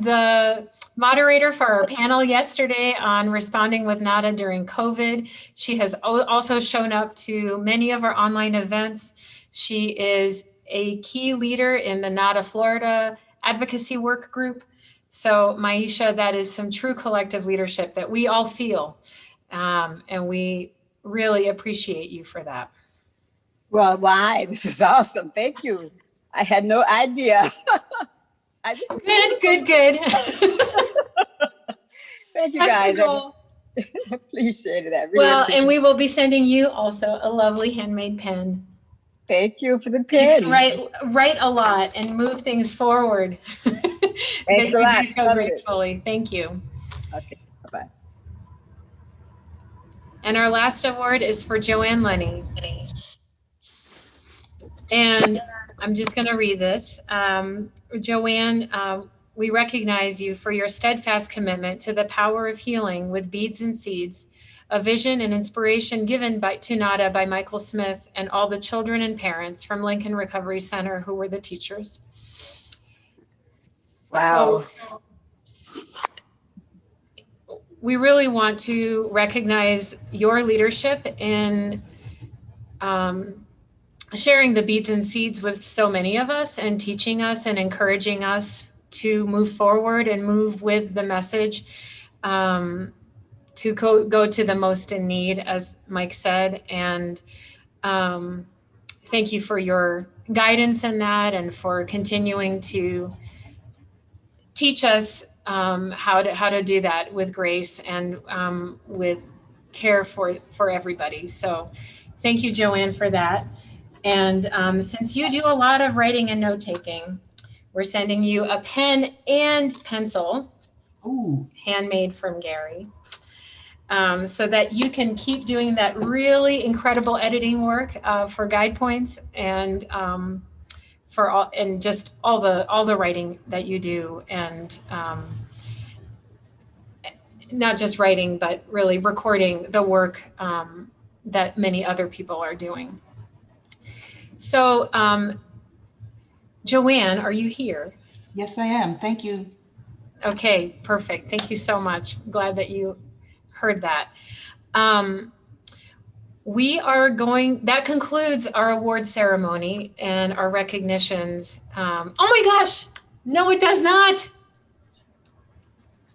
the moderator for our panel yesterday on responding with NADA during COVID. She has also shown up to many of our online events. She is a key leader in the NADA Florida advocacy work group. So Maisha, that is some true collective leadership that we all feel. And we really appreciate you for that. Well, why? This is awesome. Thank you. I had no idea. Good. Thank you, guys. I appreciate it. Well, and we will be sending you also a lovely handmade pen. Thank you for the pen. Write a lot and move things forward. Thanks a lot. So gracefully. Thank you. Okay, bye-bye. And our last award is for Joanne Lenny. And I'm just going to read this. Joanne, we recognize you for your steadfast commitment to the power of healing with beads and seeds, a vision and inspiration given to NADA by Michael Smith and all the children and parents from Lincoln Recovery Center who were the teachers. Wow. So, we really want to recognize your leadership in sharing the beads and seeds with so many of us and teaching us and encouraging us to move forward and move with the message to go to the most in need, as Mike said. And thank you for your guidance in that and for continuing to teach us how to do that with grace and with care for everybody. So thank you, Joanne, for that. And since you do a lot of writing and note-taking, we're sending you a pen and pencil, handmade from Gary, so that you can keep doing that really incredible editing work for guide points and for all the writing that you do, and not just writing, but really recording the work that many other people are doing. So, Joanne, are you here? Yes, I am. Thank you. Okay, perfect. Thank you so much. Glad that you heard that. That concludes our award ceremony and our recognitions. Oh my gosh, no, it does not.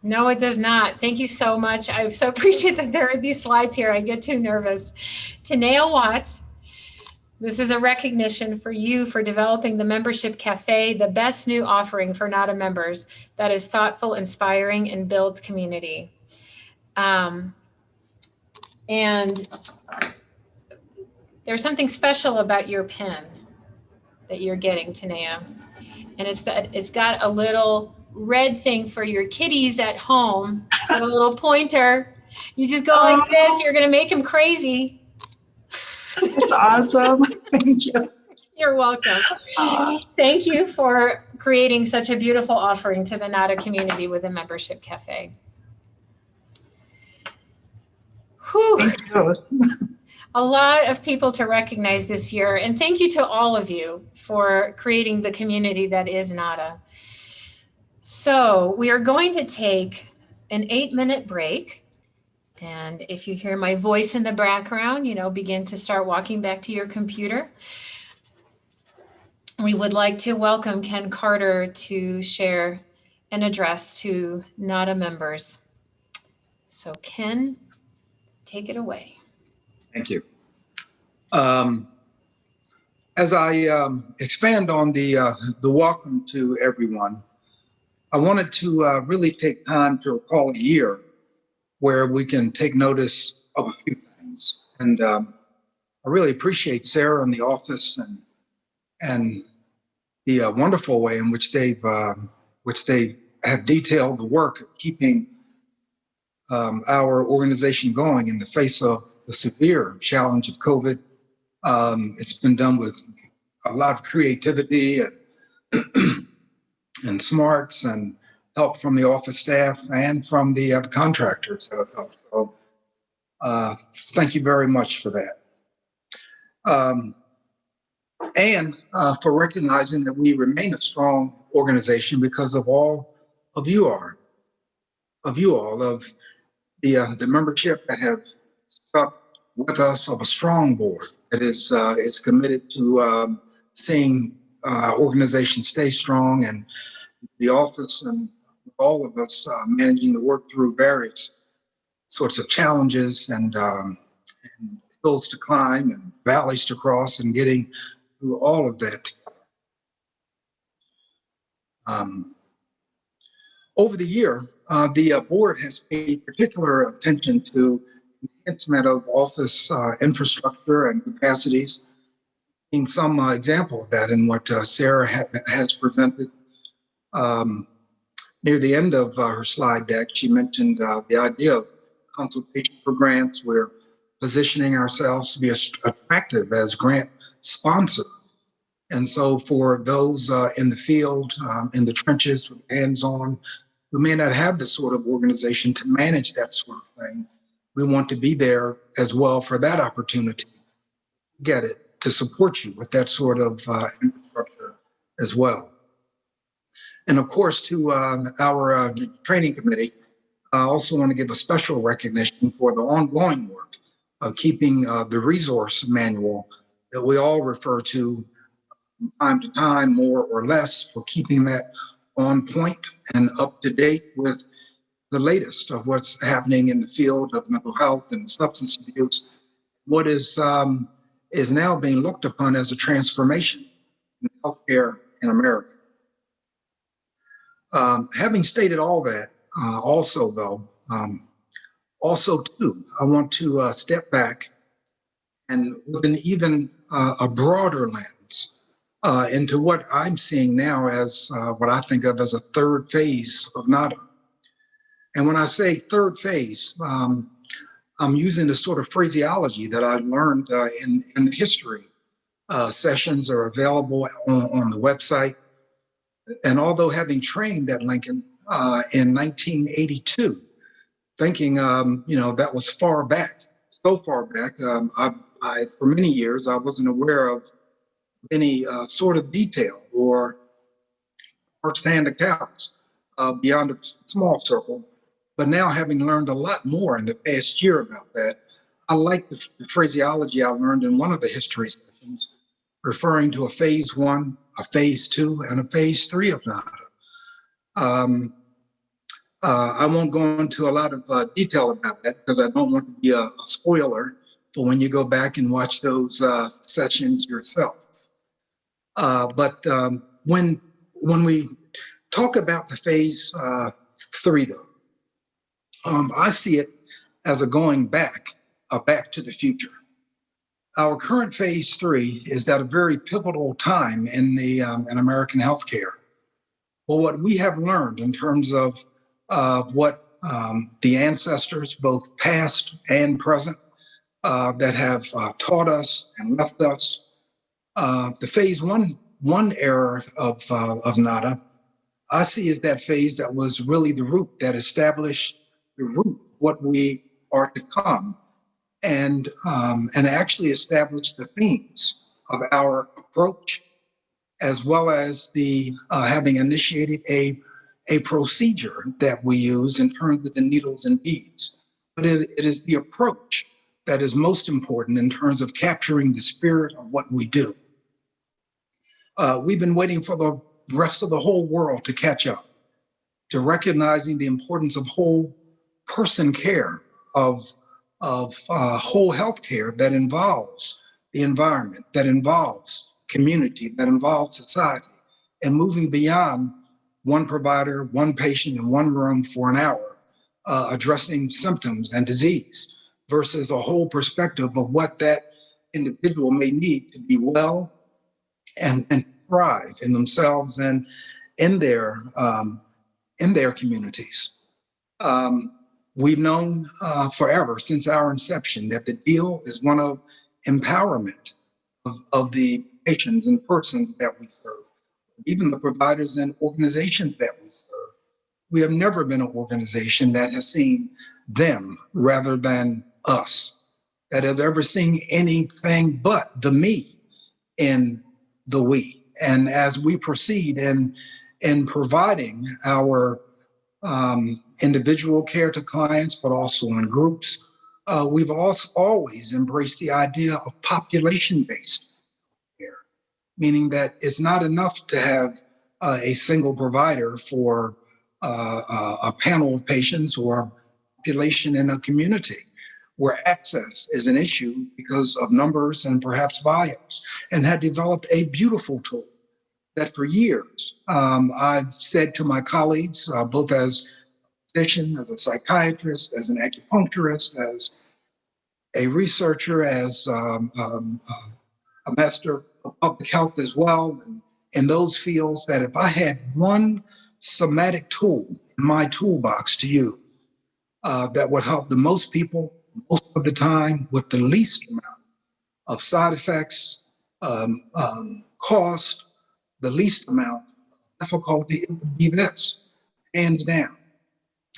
No, it does not. Thank you so much. I so appreciate that there are these slides here. I get too nervous. Tanea Watts This is a recognition for you for developing the Membership Cafe, the best new offering for NADA members that is thoughtful, inspiring, and builds community. And there's something special about your pen that you're getting, Tanea. And it's that it's got a little red thing for your kitties at home. It's got a little pointer. You just go like this, you're gonna make them crazy. It's awesome. Thank you. You're welcome. Thank you for creating such a beautiful offering to the NADA community with the Membership Cafe. Whew. Thank you. A lot of people to recognize this year. And thank you to all of you for creating the community that is NADA. So we are going to take an 8-minute break. And if you hear my voice in the background, begin to start walking back to your computer. We would like to welcome Ken Carter to share an address to NADA members. So Ken, take it away. Thank you. As I expand on the welcome to everyone, I wanted to really take time to recall a year where we can take notice of a few things. And I really appreciate Sarah and the office and the wonderful way in which they have detailed the work of keeping our organization going in the face of the severe challenge of COVID. It's been done with a lot of creativity and smarts and help from the office staff and from the contractors that have helped. So thank you very much for that. And for recognizing that we remain a strong organization because of all of you all, the membership that have stuck with us, of a strong board that is committed to seeing our organization stay strong, and the office and all of us managing to work through various sorts of challenges and hills to climb and valleys to cross, and getting through all of that. Over the year, the board has paid particular attention to enhancement of office infrastructure and capacities. Seen some example of that in what Sarah has presented. Near the end of her slide deck, she mentioned the idea of consultation for grants. We're positioning ourselves to be attractive as grant sponsor. And so for those in the field, in the trenches, with hands-on, who may not have the sort of organization to manage that sort of thing, we want to be there as well for that opportunity. Get it, to support you with that sort of infrastructure as well. And of course, to our training committee, I also want to give a special recognition for the ongoing work of keeping the resource manual that we all refer to from time to time, more or less, for keeping that on point and up to date with the latest of what's happening in the field of mental health and substance abuse, what is now being looked upon as a transformation in healthcare in America. Having stated all that, also too, I want to step back and with an even a broader lens into what I'm seeing now as what I think of as a third phase of NADA. And when I say third phase, I'm using the sort of phraseology that I learned in the history. Sessions are available on the website. And although having trained at Lincoln in 1982, thinking, that was far back, so far back, I for many years, I wasn't aware of any sort of detail or firsthand accounts beyond a small circle. But now, having learned a lot more in the past year about that, I like the phraseology I learned in one of the history sessions, referring to a phase 1, a phase 2, and a phase 3 of NADA. I won't go into a lot of detail about that because I don't want to be a spoiler for when you go back and watch those sessions yourself. But when we talk about the phase 3, though, I see it as a going back to the future. Our current phase 3 is at a very pivotal time in in American healthcare. Well, what we have learned in terms of what the ancestors, both past and present, that have taught us and left us, the phase one era of NADA, I see as that phase that was really the root that established the root of what we are to come, and actually established the themes of our approach, as well as the having initiated a procedure that we use in terms of the needles and beads. But it is the approach that is most important in terms of capturing the spirit of what we do. We've been waiting for the rest of the whole world to catch up to recognizing the importance of whole person care, of whole health care that involves the environment, that involves community, that involves society, and moving beyond one provider, one patient in one room for an hour, addressing symptoms and disease, versus a whole perspective of what that individual may need to be well and thrive in themselves and in their communities. We've known forever, since our inception, that the deal is one of empowerment of the patients and persons that we serve, even the providers and organizations that we serve. We have never been an organization that has seen them rather than us, that has ever seen anything but the me in the we. And as we proceed in providing our individual care to clients, but also in groups, we've also always embraced the idea of population-based care, meaning that it's not enough to have a single provider for a panel of patients or a population in a community, where access is an issue because of numbers and perhaps volumes, and had developed a beautiful tool that for years I've said to my colleagues, both as a physician, as a psychiatrist, as an acupuncturist, as a researcher, as a master of public health as well, and in those fields, that if I had one somatic tool in my toolbox to use that would help the most people most of the time with the least amount of side effects, cost, the least amount of difficulty, it would be this, hands down.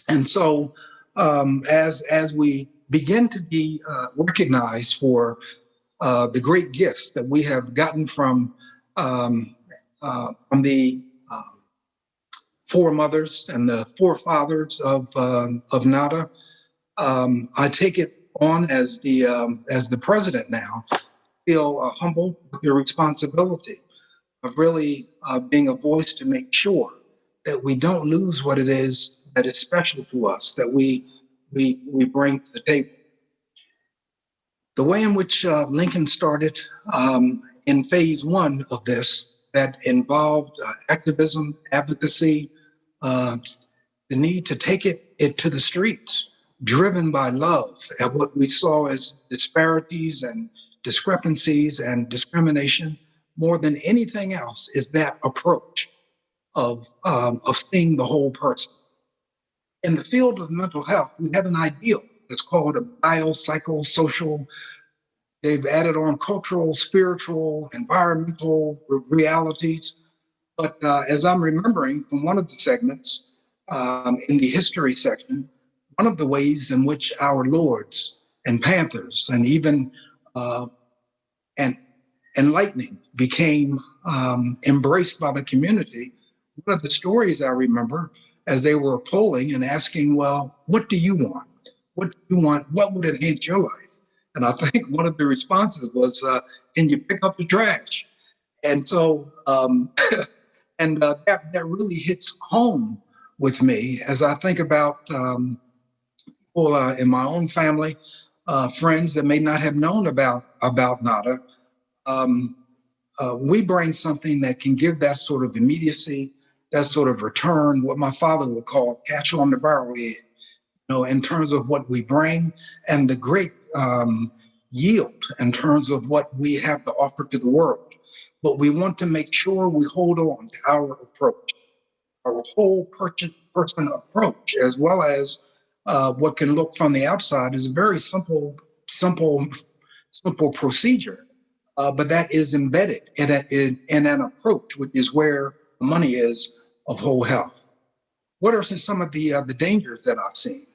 And so as we begin to be recognized for the great gifts that we have gotten from the foremothers and the forefathers of NADA, I take it on as the president now, feel humbled with the responsibility of really being a voice to make sure that we don't lose what it is that is special to us, that we bring to the table. The way in which Lincoln started in phase 1 of this, that involved activism, advocacy, the need to take it to the streets, driven by love at what we saw as disparities and discrepancies and discrimination, more than anything else, is that approach of seeing the whole person. In the field of mental health, we have an ideal that's called a biopsychosocial. They've added on cultural, spiritual, environmental realities. But as I'm remembering from one of the segments in the history section, one of the ways in which our lords and panthers and even enlightening became embraced by the community, one of the stories I remember as they were polling and asking, well, what do you want? What do you want? What would enhance your life? And I think one of the responses was, can you pick up the trash? And so, that really hits home with me as I think about people in my own family friends that may not have known about NADA, we bring something that can give that sort of immediacy, that sort of return, what my father would call catch on the barrel head, in terms of what we bring and the great yield in terms of what we have to offer to the world. But we want to make sure we hold on to our approach, our whole person approach, as well as what can look from the outside is a very simple procedure. But that is embedded in an approach, which is where the money is of whole health. What are some of the dangers that I've seen?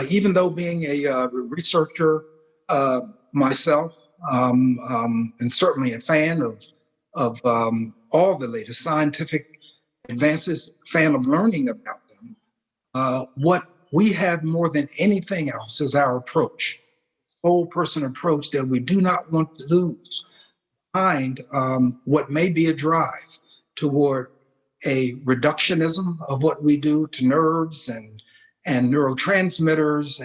Even though being a researcher myself, and certainly a fan of all the latest scientific advances, fan of learning about them, what we have more than anything else is our approach, whole person approach that we do not want to lose behind what may be a drive toward a reductionism of what we do to nerves and neurotransmitters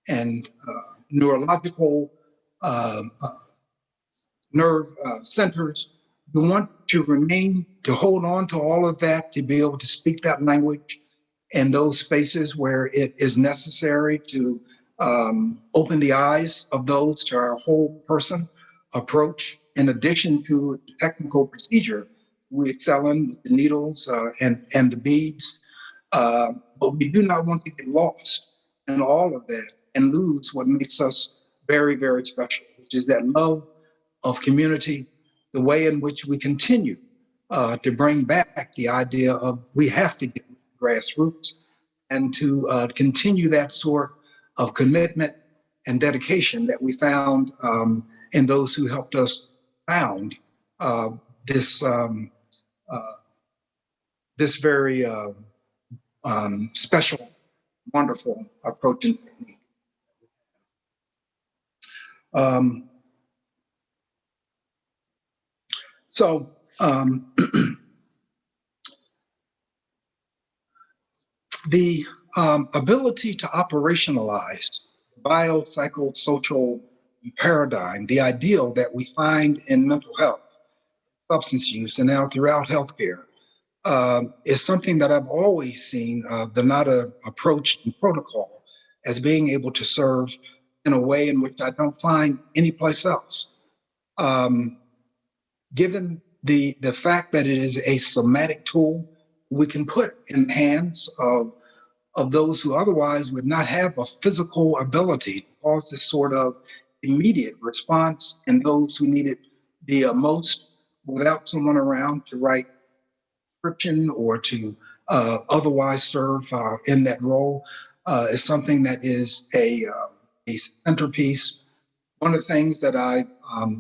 and neurological nerve centers. We want to hold on to all of that, to be able to speak that language in those spaces where it is necessary to open the eyes of those to our whole person approach. In addition to technical procedure, we excel in with the needles and the beads, but we do not want to get lost in all of that and lose what makes us very, very special, which is that love of community, the way in which we continue to bring back the idea of we have to get grassroots and to continue that sort of commitment and dedication that we found in those who helped us found this very special, wonderful approach and technique. The ability to operationalize biopsychosocial paradigm, the ideal that we find in mental health, substance use, and now throughout healthcare, is something that I've always seen the NADA approach and protocol as being able to serve in a way in which I don't find anyplace else. Given the fact that it is a somatic tool we can put in the hands of those who otherwise would not have a physical ability to cause this sort of immediate response, and those who need it the most without someone around to write prescription or to otherwise serve in that role, is something that is a centerpiece. One of the things that I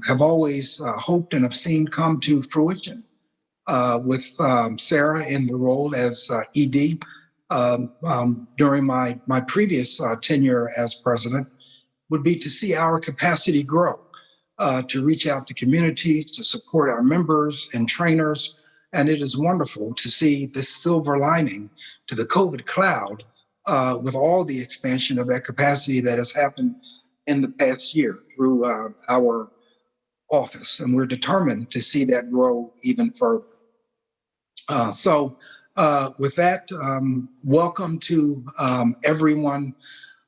have always hoped and have seen come to fruition with Sara in the role as ED during my previous tenure as president would be to see our capacity grow, to reach out to communities, to support our members and trainers. And it is wonderful to see this silver lining to the COVID cloud with all the expansion of that capacity that has happened in the past year through our office. And we're determined to see that grow even further. With that, welcome to everyone.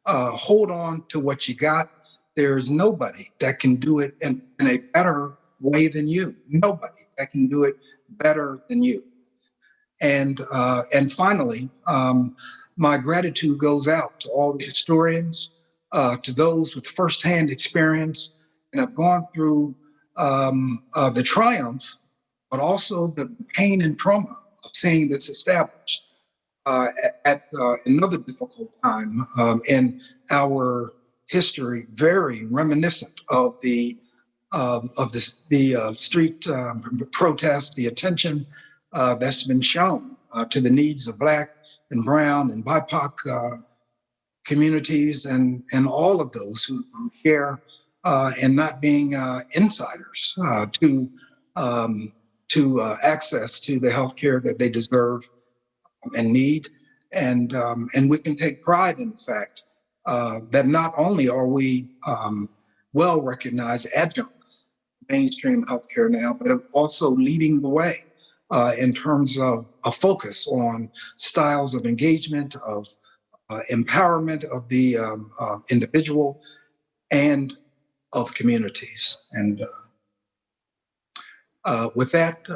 Hold on to what you got. There's nobody that can do it in a better way than you. Nobody that can do it better than you. And finally, my gratitude goes out to all the historians, to those with firsthand experience and have gone through the triumph, but also the pain and trauma of seeing this established at another difficult time in our history, very reminiscent of the street protests, the attention that's been shown to the needs of Black and Brown and BIPOC communities and all of those who share in not being insiders to access to the healthcare that they deserve and need. And we can take pride in the fact that not only are we well-recognized adjuncts, mainstream healthcare now, but also leading the way in terms of a focus on styles of engagement, of empowerment of the individual and of communities. And with that,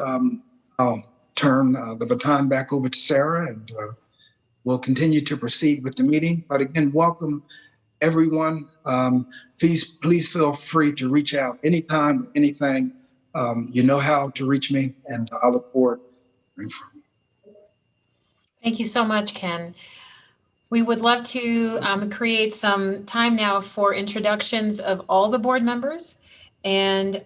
I'll turn the baton back over to Sarah, and we'll continue to proceed with the meeting. But again, welcome everyone. Please feel free to reach out anytime, anything. You know how to reach me, and I look forward to hearing from you. Thank you so much, Ken. We would love to create some time now for introductions of all the board members. And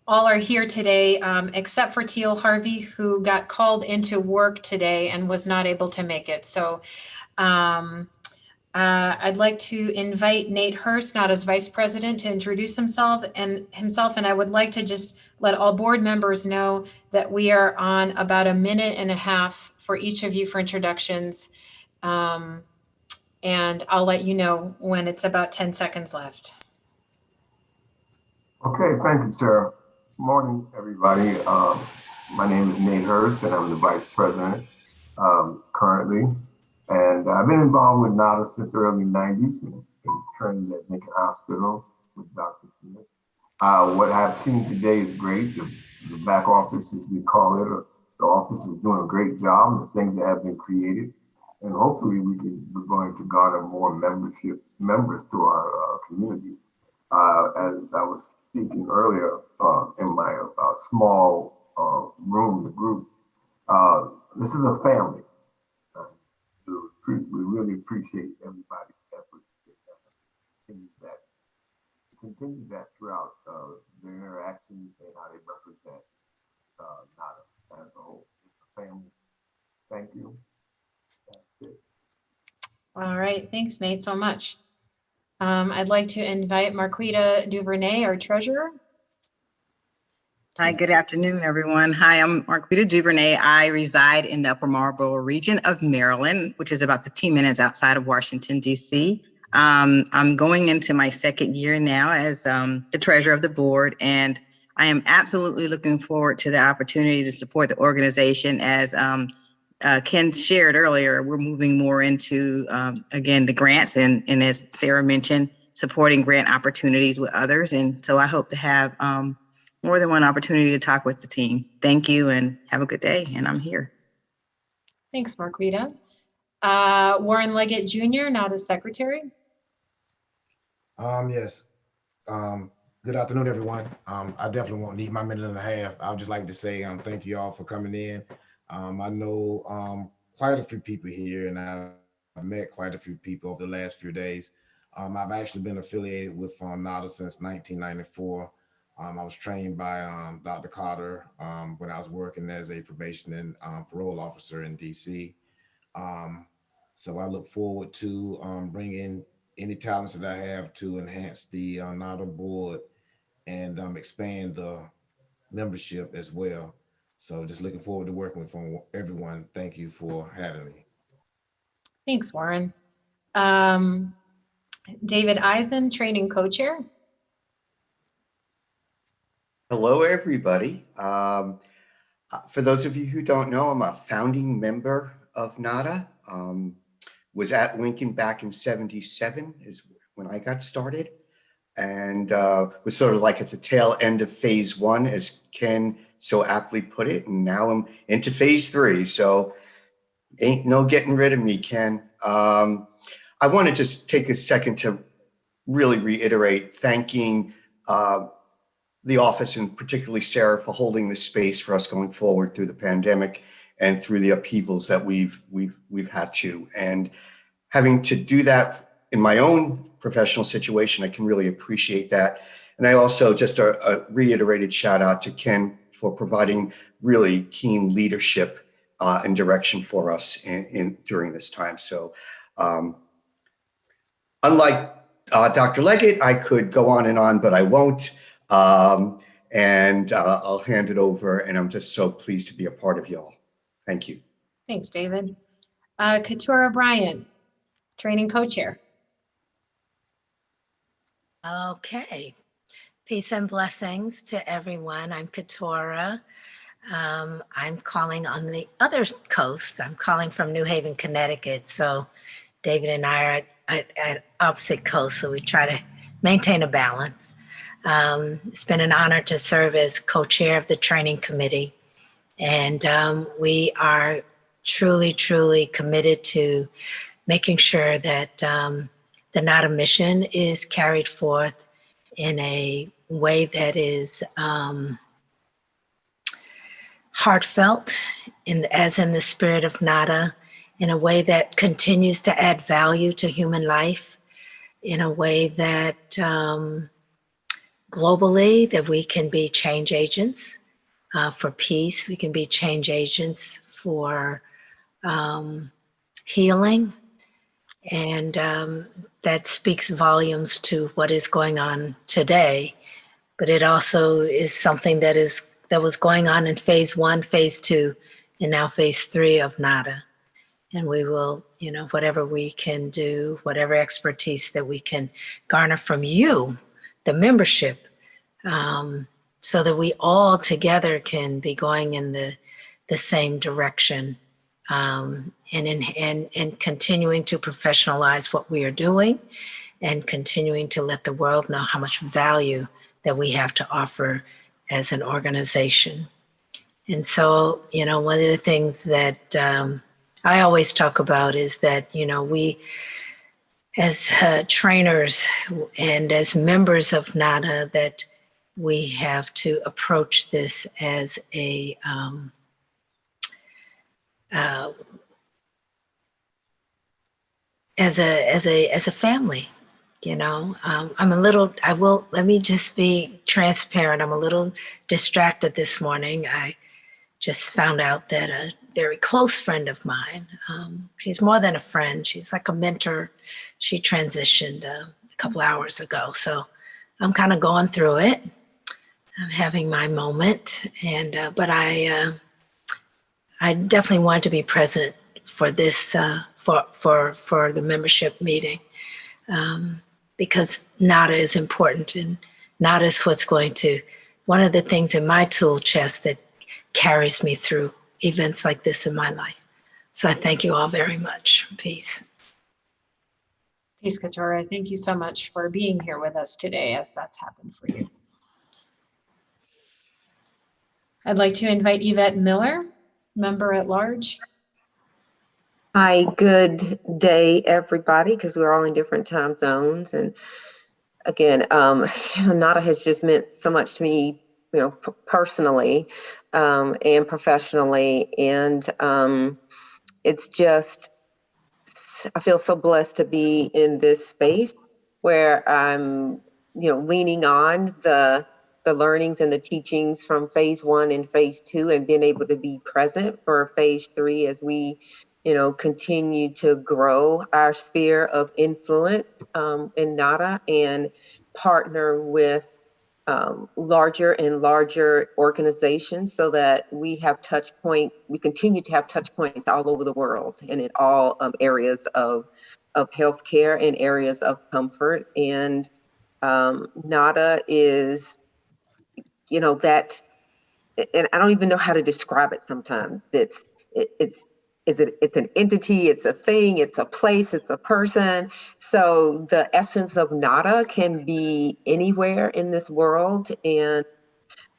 all are here today except for Teal Harvey, who got called into work today and was not able to make it. So I'd like to invite Nate Hurst, NADA's vice president, to introduce himself. And I would like to just let all board members know that we are on about a minute and a half for each of you for introductions. And I'll let you know when it's about 10 seconds left. Okay, thank you, Sarah. Good morning, everybody. My name is Nate Hurst, and I'm the vice president currently. And I've been involved with NADA since the early 90s and trained at Lincoln Hospital with Dr. Smith. What I've seen today is great. The back office, as we call it, the office is doing a great job. The things that have been created. And hopefully we're going to garner more members to our community. As I was speaking earlier in my small room, the group, this is a family. We really appreciate everybody's efforts to continue that throughout their interactions and how they represent NADA as a whole. It's a family. Thank you. That's it. All right, thanks, Nate, so much. I'd like to invite Marquita Duvernay, our treasurer. Hi, good afternoon, everyone. Hi, I'm Marquita Duvernay. I reside in the Upper Marlboro region of Maryland, which is about 15 minutes outside of Washington, D.C. I'm going into my second year now as the treasurer of the board, and I am absolutely looking forward to the opportunity to support the organization. As Ken shared earlier, we're moving more into, again, the grants, and as Sarah mentioned, supporting grant opportunities with others. And so I hope to have more than one opportunity to talk with the team. Thank you and have a good day. And I'm here. Thanks, Marquita. Warren Leggett Jr., NADA secretary. Yes. Good afternoon, everyone. I definitely won't need my minute and a half. I would just like to say thank you all for coming in. I know quite a few people here, and I've met quite a few people over the last few days. I've actually been affiliated with NADA since 1994. I was trained by Dr. Carter when I was working as a probation and parole officer in DC. So I look forward to bringing any talents that I have to enhance the NADA board and expand the membership as well. So just looking forward to working with everyone. Thank you for having me. Thanks, Warren. David Eisen, training co-chair. Hello, everybody. For those of you who don't know, I'm a founding member of NADA. Was at Lincoln back in '77 is when I got started, and was sort of like at the tail end of phase 1, as Ken so aptly put it. And now I'm into phase 3. So ain't no getting rid of me, Ken. I want to just take a second to really reiterate thanking the office, and particularly Sarah, for holding this space for us going forward through the pandemic and through the upheavals that we've had to. And having to do that in my own professional situation, I can really appreciate that. And I also just a reiterated shout out to Ken for providing really keen leadership and direction for us during this time. So unlike Dr. Leggett, I could go on, but I won't. And I'll hand it over, and I'm just so pleased to be a part of y'all. Thank you. Thanks, David. Keturah Bryant, training co-chair. Okay. Peace and blessings to everyone. I'm Katora. I'm calling on the other coast. I'm calling from New Haven, Connecticut. So David and I are at opposite coasts, so we try to maintain a balance. It's been an honor to serve as co-chair of the training committee. And we are truly, truly committed to making sure that the NADA mission is carried forth in a way that is heartfelt, as in the spirit of NADA, in a way that continues to add value to human life, in a way that globally that we can be change agents for peace, we can be change agents for healing, and that speaks volumes to what is going on today. But it also is something that was going on in phase 1, phase 2, and now phase 3 of NADA. And we will, whatever we can do, whatever expertise that we can garner from you, the membership, so that we all together can be going in the same direction, and continuing to professionalize what we are doing, and continuing to let the world know how much value that we have to offer as an organization. And so, one of the things that I always talk about is that, we as trainers and as members of NADA, that we have to approach this as a family. Let me just be transparent. I'm a little distracted this morning. I just found out that a very close friend of mine, she's more than a friend, she's like a mentor. She transitioned a couple hours ago. So I'm kind of going through it. I'm having my moment, but I definitely want to be present for this, for the membership meeting, because NADA is important, and NADA is one of the things in my tool chest that carries me through events like this in my life. So I thank you all very much. Peace. Peace, Katora. Thank you so much for being here with us today, as that's happened for you. I'd like to invite Yvette Miller, member at large. Hi, good day, everybody, because we're all in different time zones. And again, NADA has just meant so much to me, personally and professionally. And it's just, I feel so blessed to be in this space where I'm, leaning on the learnings and the teachings from phase 1 and phase 2, and being able to be present for phase 3 as we, continue to grow our sphere of influence in NADA, and partner with larger and larger organizations, so that we continue to have touch points all over the world and in all areas of healthcare and areas of comfort. And NADA is, that, and I don't even know how to describe it sometimes. It's an entity, it's a thing, it's a place, it's a person. So the essence of NADA can be anywhere in this world,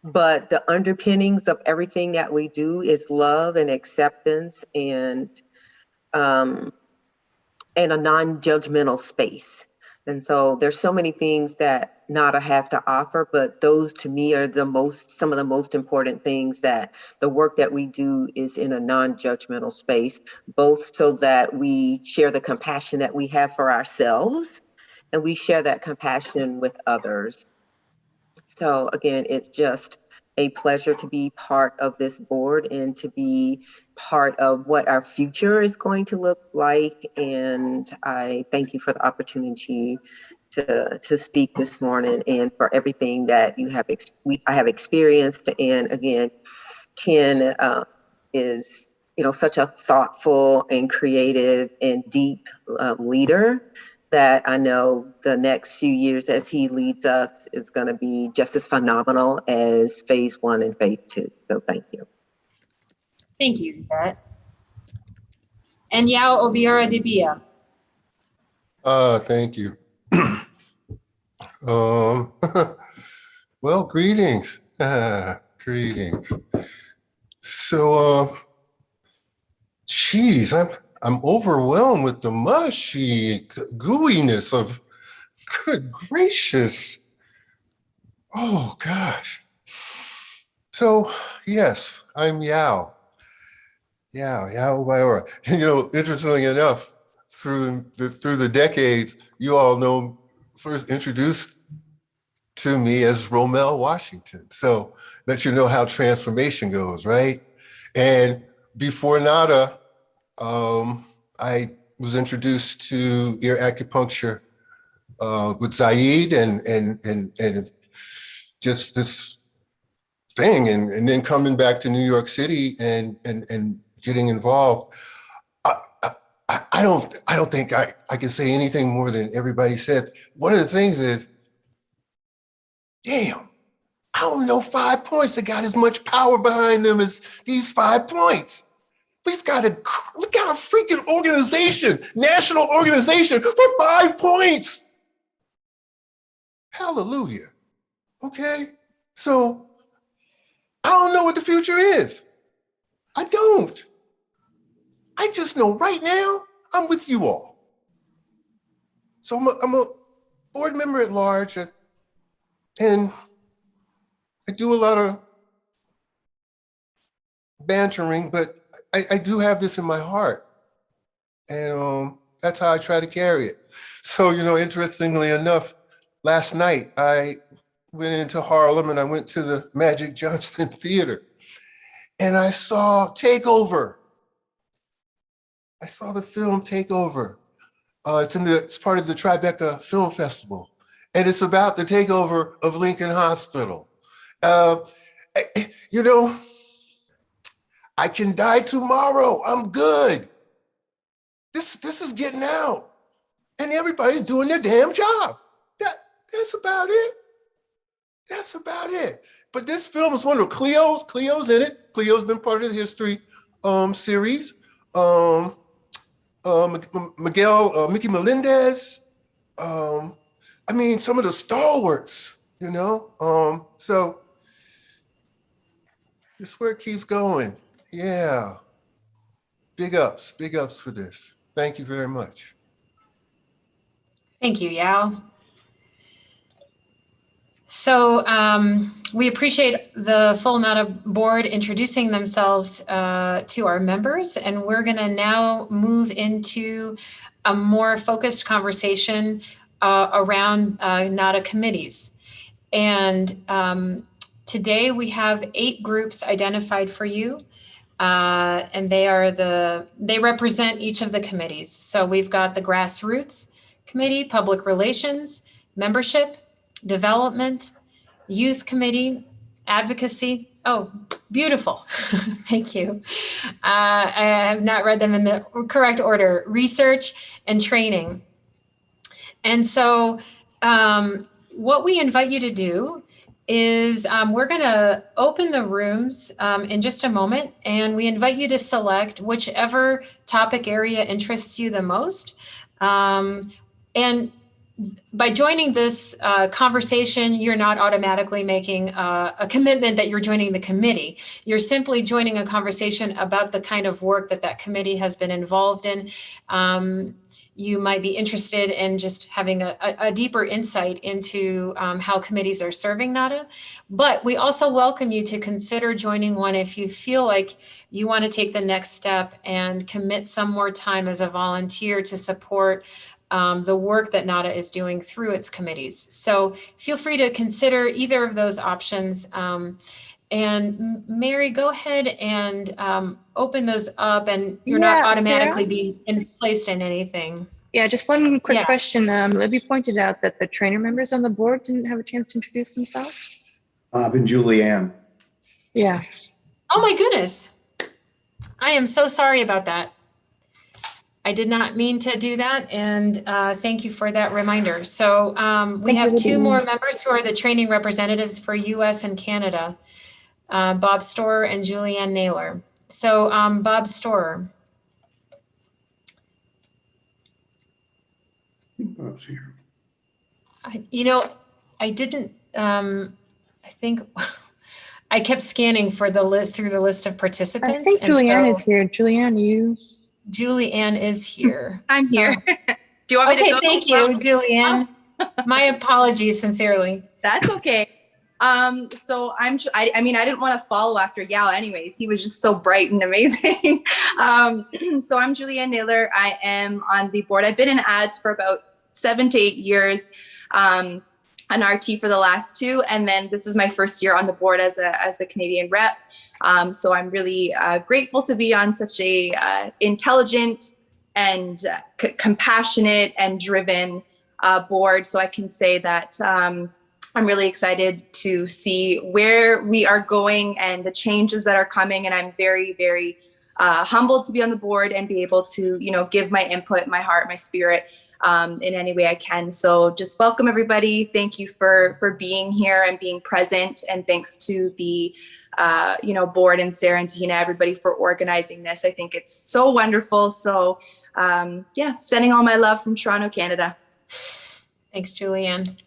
but the underpinnings of everything that we do is love and acceptance, and a non-judgmental space. And so there's so many things that NADA has to offer, but those to me are some of the most important things, that the work that we do is in a non-judgmental space, both so that we share the compassion that we have for ourselves, and we share that compassion with others. So again, it's just a pleasure to be part of this board and to be part of what our future is going to look like. And I thank you for the opportunity to speak this morning, and for everything that I have experienced. And again, Ken is such a thoughtful and creative and deep leader that I know the next few years as he leads us is going to be just as phenomenal as phase 1 and phase 2. So thank you. Thank you, Yvette. And Yao Obiora Dibia. Thank you. Well, greetings. Greetings. So, geez, I'm overwhelmed with the mushy gooiness of, good gracious. Oh gosh. So yes, I'm Yao. Yao Obiora. You know, interestingly enough, through the decades, you all know first introduced to me as Romel Washington. So that you know how transformation goes, right? And before NADA, I was introduced to ear acupuncture with Zaid and just this thing, and then coming back to New York City and getting involved. I don't think I can say anything more than everybody said. One of the things is, damn, I don't know 5 points that got as much power behind them as these 5 points. We've got a freaking organization, national organization for 5 points. Hallelujah. Okay? So I don't know what the future is. I don't. I just know right now I'm with you all. So I'm a board member at large, and I do a lot of bantering, but I do have this in my heart, and that's how I try to carry it. So, you know, interestingly enough, last night I went into Harlem and I went to the Magic Johnson Theater, and I saw Takeover. I saw the film Takeover. It's part of the Tribeca Film Festival, and it's about the takeover of Lincoln Hospital. You know, I can die tomorrow. I'm good. This is getting out, and everybody's doing their damn job. That's about it. That's about it. But this film is wonderful. Cleo's in it. Cleo's been part of the history series. Miguel, Mickey Melendez. I mean, some of the stalwarts, you know? So this is where it keeps going. Yeah. Big ups for this. Thank you very much. Thank you, Yao. So we appreciate the full NADA board introducing themselves to our members, and we're going to now move into a more focused conversation around NADA committees. And today we have 8 groups identified for you, and they represent each of the committees. So we've got the Grassroots Committee, Public Relations, Membership, Development, Youth Committee, Advocacy. Oh, beautiful. Thank you. I have not read them in the correct order. Research and Training. And so what we invite you to do is we're going to open the rooms in just a moment, and we invite you to select whichever topic area interests you the most. And by joining this conversation, you're not automatically making a commitment that you're joining the committee. You're simply joining a conversation about the kind of work that committee has been involved in. You might be interested in just having a deeper insight into how committees are serving NADA. But we also welcome you to consider joining one if you feel like you want to take the next step and commit some more time as a volunteer to support the work that NADA is doing through its committees. So feel free to consider either of those options. And Mary, go ahead and open those up, and you're not automatically being placed in anything. Yeah, just one quick question. Libby pointed out that the trainer members on the board didn't have a chance to introduce themselves. Bob and Julianne. Yeah. Oh my goodness. I am so sorry about that. I did not mean to do that, and thank you for that reminder. So we have two more members who are the training representatives for US and Canada, Bob Storer and Julianne Naylor. So Bob Storer. Bob's here. I didn't, I think, I kept scanning for the list through the list of participants. I think Julianne is here. Julianne, you. Julianne is here. I'm here. Do you want me to go? Okay, thank you, Julianne. My apologies sincerely. That's okay. So I mean, I didn't want to follow after Yao anyways. He was just so bright and amazing. So I'm Julianne Naylor. I am on the board. I've been in ads for about 7 to 8 years, an RT for the last 2. And then this is my first year on the board as a Canadian rep. So I'm really grateful to be on such a intelligent and compassionate and driven board. So I can say that I'm really excited to see where we are going and the changes that are coming. And I'm very, very humbled to be on the board and be able to, give my input, my heart, my spirit in any way I can. So just welcome everybody. Thank you for being here and being present. And thanks to the board and Sarah and Tahina, everybody for organizing this. I think it's so wonderful. So sending all my love from Toronto, Canada. Thanks, Julianne.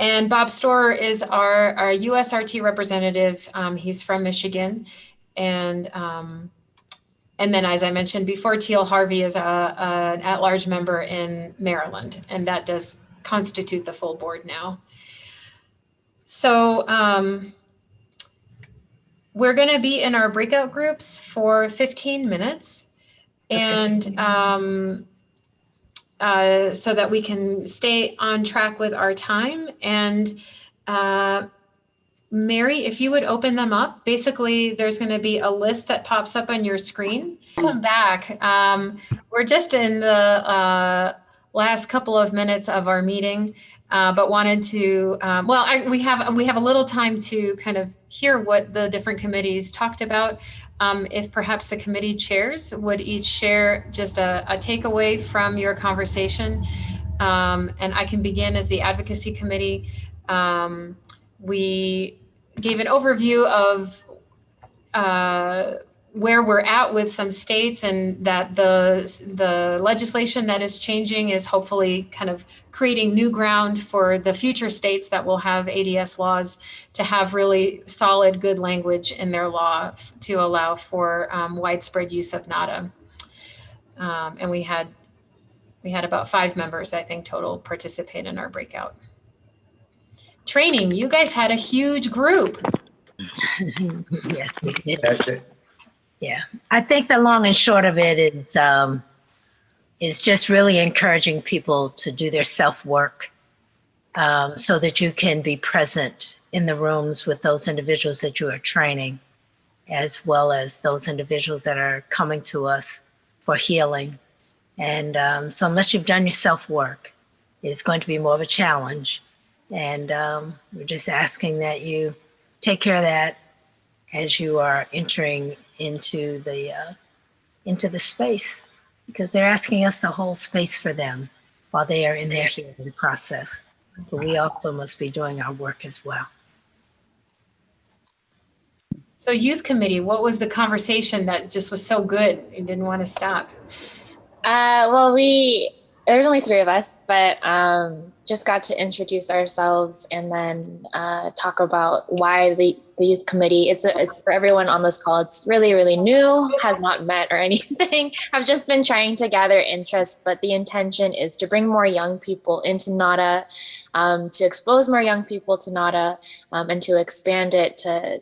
And Bob Storer is our US RT representative. He's from Michigan. And then, as I mentioned before, Teal Harvey is an at-large member in Maryland, and that does constitute the full board now. So we're going to be in our breakout groups for 15 minutes. And so that we can stay on track with our time. And Mary, if you would open them up, basically there's going to be a list that pops up on your screen. Come back. We're just in the last couple of minutes of our meeting, but wanted to, we have a little time to kind of hear what the different committees talked about. If perhaps the committee chairs would each share just a takeaway from your conversation. And I can begin as the advocacy committee. We gave an overview of where we're at with some states, and that the legislation that is changing is hopefully kind of creating new ground for the future states that will have ADS laws to have really solid, good language in their law to allow for widespread use of NADA. And we had about 5 members, I think, total participate in our breakout. Training, you guys had a huge group. Yes, we did. Yeah, I think the long and short of it is just really encouraging people to do their self-work so that you can be present in the rooms with those individuals that you are training, as well as those individuals that are coming to us for healing. And so unless you've done your self-work, it's going to be more of a challenge. And we're just asking that you take care of that as you are entering into the space, because they're asking us to hold space for them while they are in their healing process. But we also must be doing our work as well. So youth committee, what was the conversation that just was so good and didn't want to stop? Well, there's only 3 of us, but just got to introduce ourselves and then talk about why the youth committee. It's for everyone on this call. It's really, really new, has not met or anything. I've just been trying to gather interest, but the intention is to bring more young people into NADA, to expose more young people to NADA, and to expand it to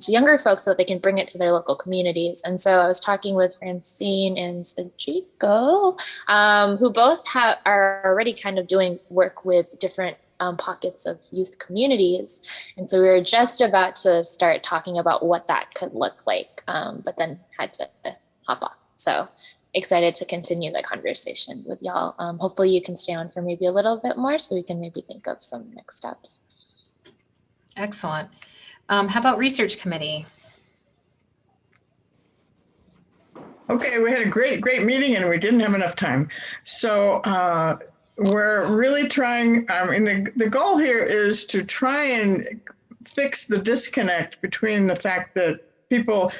younger folks so that they can bring it to their local communities. And so I was talking with Francine and Sajiko, who both are already kind of doing work with different pockets of youth communities. And so we were just about to start talking about what that could look like, but then had to hop off. So excited to continue the conversation with y'all. Hopefully you can stay on for maybe a little bit more so we can maybe think of some next steps. Excellent. How about research committee? Okay, we had a great meeting and we didn't have enough time. So we're really trying, the goal here is to try and fix the disconnect between the fact that people,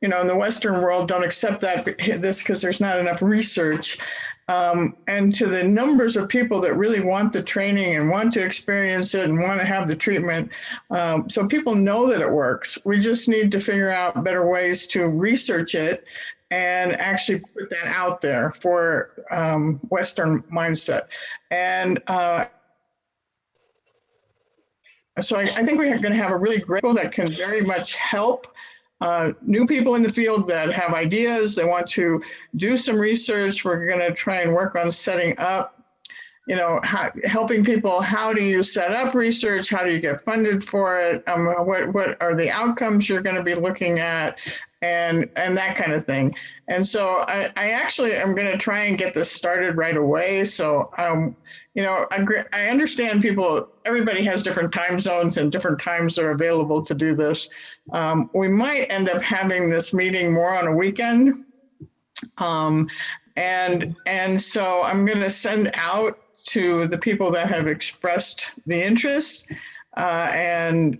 in the Western world don't accept this because there's not enough research, and to the numbers of people that really want the training and want to experience it and want to have the treatment. So people know that it works. We just need to figure out better ways to research it and actually put that out there for Western mindset. And so I think we're going to have a really great tool that can very much help new people in the field that have ideas. They want to do some research. We're going to try and work on setting up, helping people. How do you set up research? How do you get funded for it? What are the outcomes you're going to be looking at? And that kind of thing. And so I actually am going to try and get this started right away. So, I understand everybody has different time zones and different times they're available to do this. We might end up having this meeting more on a weekend. And so I'm going to send out to the people that have expressed the interest, and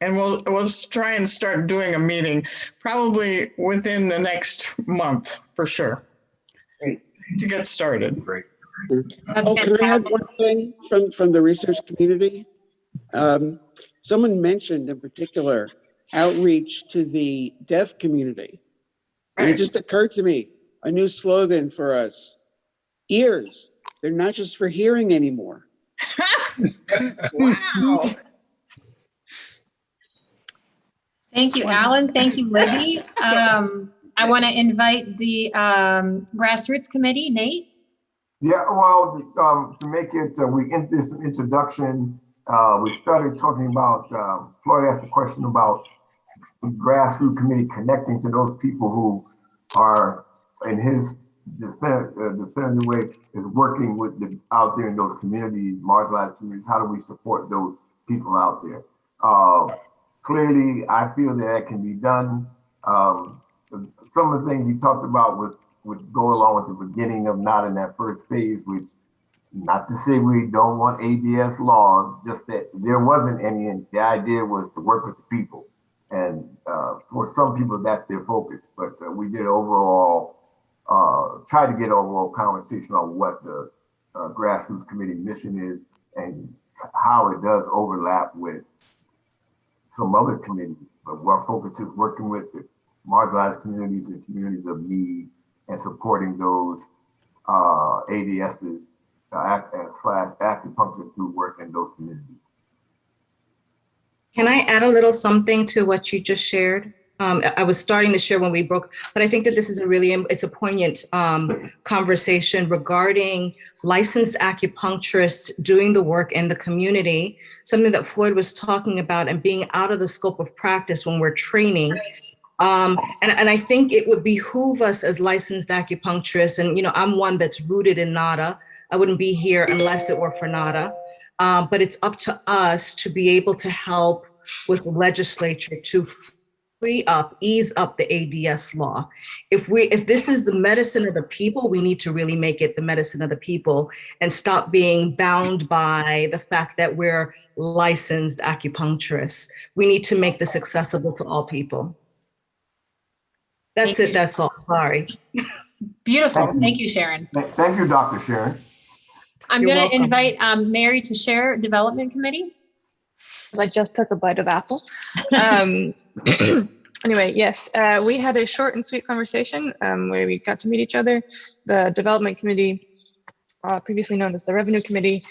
we'll try and start doing a meeting probably within the next month for sure. Great. To get started. Great. Oh, can I add one thing from the research community? Someone mentioned in particular outreach to the deaf community. And it just occurred to me, a new slogan for us: ears. They're not just for hearing anymore. Wow. Thank you, Alan. Thank you, Libby. I want to invite the grassroots committee, Nate. Yeah, well, to make it, we did some introduction. We started talking about, Floyd asked a question about the grassroots committee connecting to those people who are, in his definitive way, is working with out there in those communities, marginalized communities. How do we support those people out there? Clearly, I feel that can be done. Some of the things he talked about would go along with the beginning of not in that first phase, which, not to say we don't want ADS laws, just that there wasn't any, and the idea was to work with the people. And for some people, that's their focus. But we did overall, try to get overall conversation on what the grassroots committee mission is and how it does overlap with some other committees. But our focus is working with the marginalized communities and communities of need and supporting those ADSs / acupuncturists who work in those communities. Can I add a little something to what you just shared? I was starting to share when we broke, but I think that this is it's a poignant conversation regarding licensed acupuncturists doing the work in the community, something that Floyd was talking about, and being out of the scope of practice when we're training. And I think it would behoove us as licensed acupuncturists, and I'm one that's rooted in NADA. I wouldn't be here unless it were for NADA. But it's up to us to be able to help with the legislature to ease up the ADS law. If this is the medicine of the people, we need to really make it the medicine of the people and stop being bound by the fact that we're licensed acupuncturists. We need to make this accessible to all people. That's it. That's all. Sorry. Beautiful. Thank you, Sharon. Thank you, Dr. Sharon. I'm going to invite Mary to share development committee. I just took a bite of apple. Anyway, yes, we had a short and sweet conversation where we got to meet each other. The development committee, previously known as the revenue committee,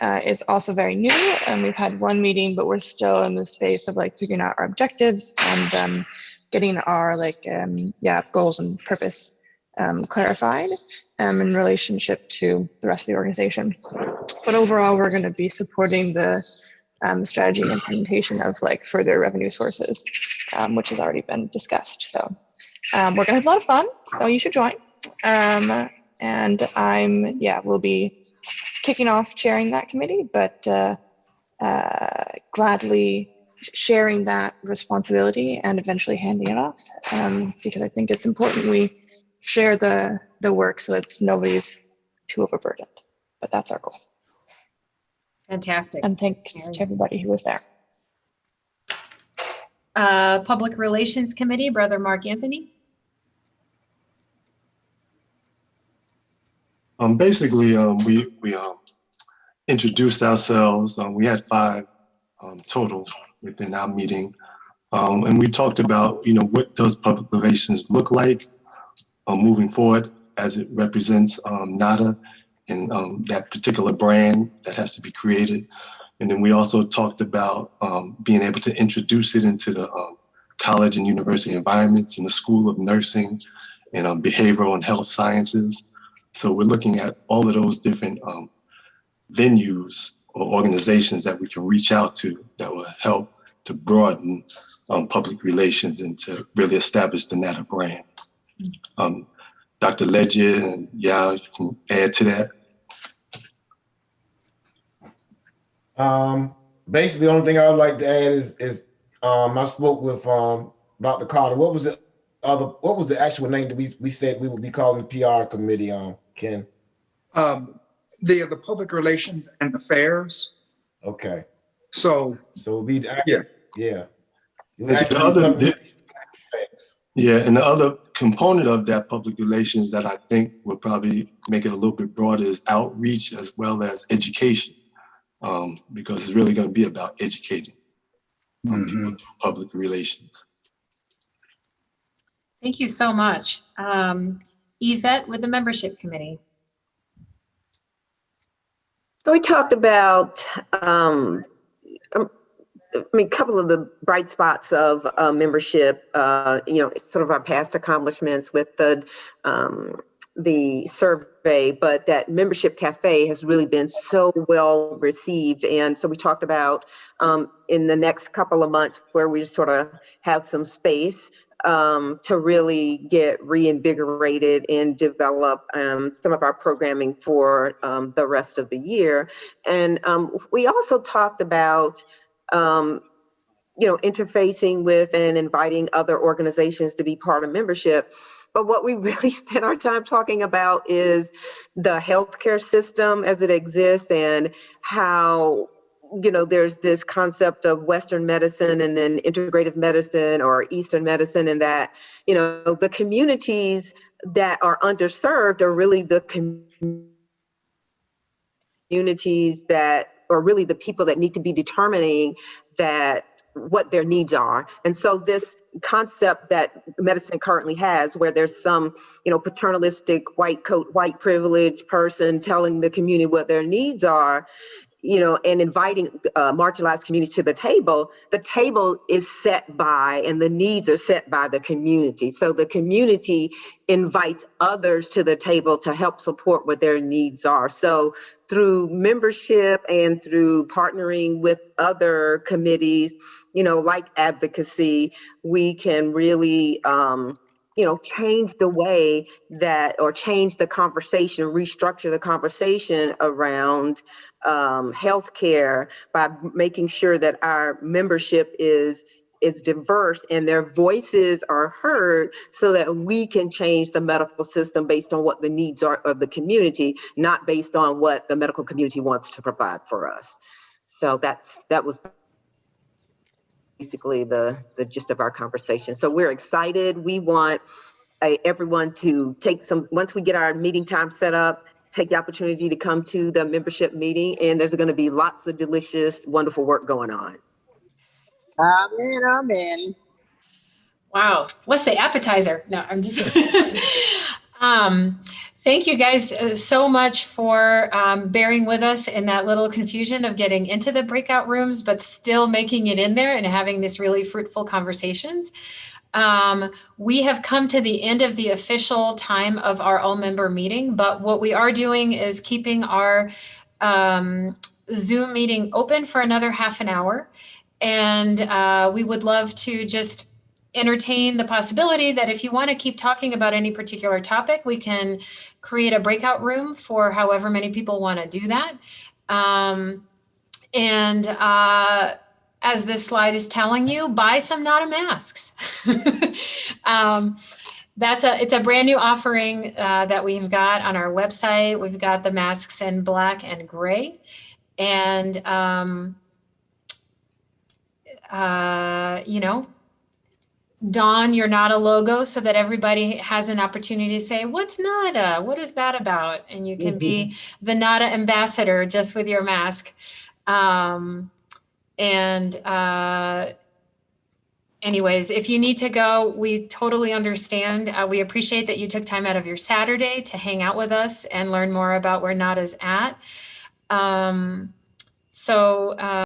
is also very new. And we've had one meeting, but we're still in the space of figuring out our objectives and getting our goals and purpose clarified in relationship to the rest of the organization. But overall, we're going to be supporting the strategy and implementation of further revenue sources, which has already been discussed. So we're going to have a lot of fun. So you should join. And we'll be kicking off chairing that committee, but gladly sharing that responsibility and eventually handing it off, because I think it's important we share the work so that nobody's too overburdened. But that's our goal. Fantastic. And thanks to everybody who was there. Public Relations Committee, Brother Mark Anthony. Basically, we introduced ourselves. We had 5 total within our meeting, and we talked about, what does public relations look like moving forward as it represents NADA and that particular brand that has to be created. And then we also talked about being able to introduce it into the college and university environments in the School of Nursing and Behavioral and Health Sciences. So we're looking at all of those different venues or organizations that we can reach out to that will help to broaden public relations and to really establish the NADA brand. Dr. Ledger and Yao, you can add to that. Basically, the only thing I would like to add is I spoke with Dr. Carter. What was the actual name that we said we would be calling the PR committee, Ken? The public relations and affairs. Okay. So it'll be yeah. Yeah, and the other component of that public relations that I think will probably make it a little bit broader is outreach as well as education, because it's really going to be about educating people through public relations. Thank you so much. Yvette with the Membership Committee. So we talked about, a couple of the bright spots of membership, sort of our past accomplishments with the survey, but that membership cafe has really been so well received. And so we talked about in the next couple of months where we sort of have some space to really get reinvigorated and develop some of our programming for the rest of the year. And we also talked about interfacing with and inviting other organizations to be part of membership. But what we really spent our time talking about is the healthcare system as it exists and how, there's this concept of Western medicine and then integrative medicine or Eastern medicine, and that, the communities that are underserved are really the communities that are really the people that need to be determining that what their needs are. And so this concept that medicine currently has, where there's some, paternalistic white coat, white privileged person telling the community what their needs are, and inviting marginalized communities to the table is set by, and the needs are set by the community. So the community invites others to the table to help support what their needs are. So through membership and through partnering with other committees, like advocacy, we can really, change the way that, or change the conversation, restructure the conversation around healthcare by making sure that our membership is diverse and their voices are heard so that we can change the medical system based on what the needs are of the community, not based on what the medical community wants to provide for us. So that was basically the gist of our conversation. So we're excited. We want everyone to once we get our meeting time set up, take the opportunity to come to the membership meeting, and there's going to be lots of delicious, wonderful work going on. Amen, amen. Wow, what's the appetizer? No, I'm just. Thank you guys so much for bearing with us in that little confusion of getting into the breakout rooms, but still making it in there and having this really fruitful conversations. We have come to the end of the official time of our all-member meeting, but what we are doing is keeping our Zoom meeting open for another half an hour. And we would love to just entertain the possibility that if you want to keep talking about any particular topic, we can create a breakout room for however many people want to do that. as this slide is telling you, buy some NADA masks. It's a brand new offering that we've got on our website. We've got the masks in black and gray. And, you know, don your NADA logo so that everybody has an opportunity to say, what's NADA? What is that about? And you can be the NADA ambassador just with your mask. Anyways, if you need to go, we totally understand. We appreciate that you took time out of your Saturday to hang out with us and learn more about where NADA's at.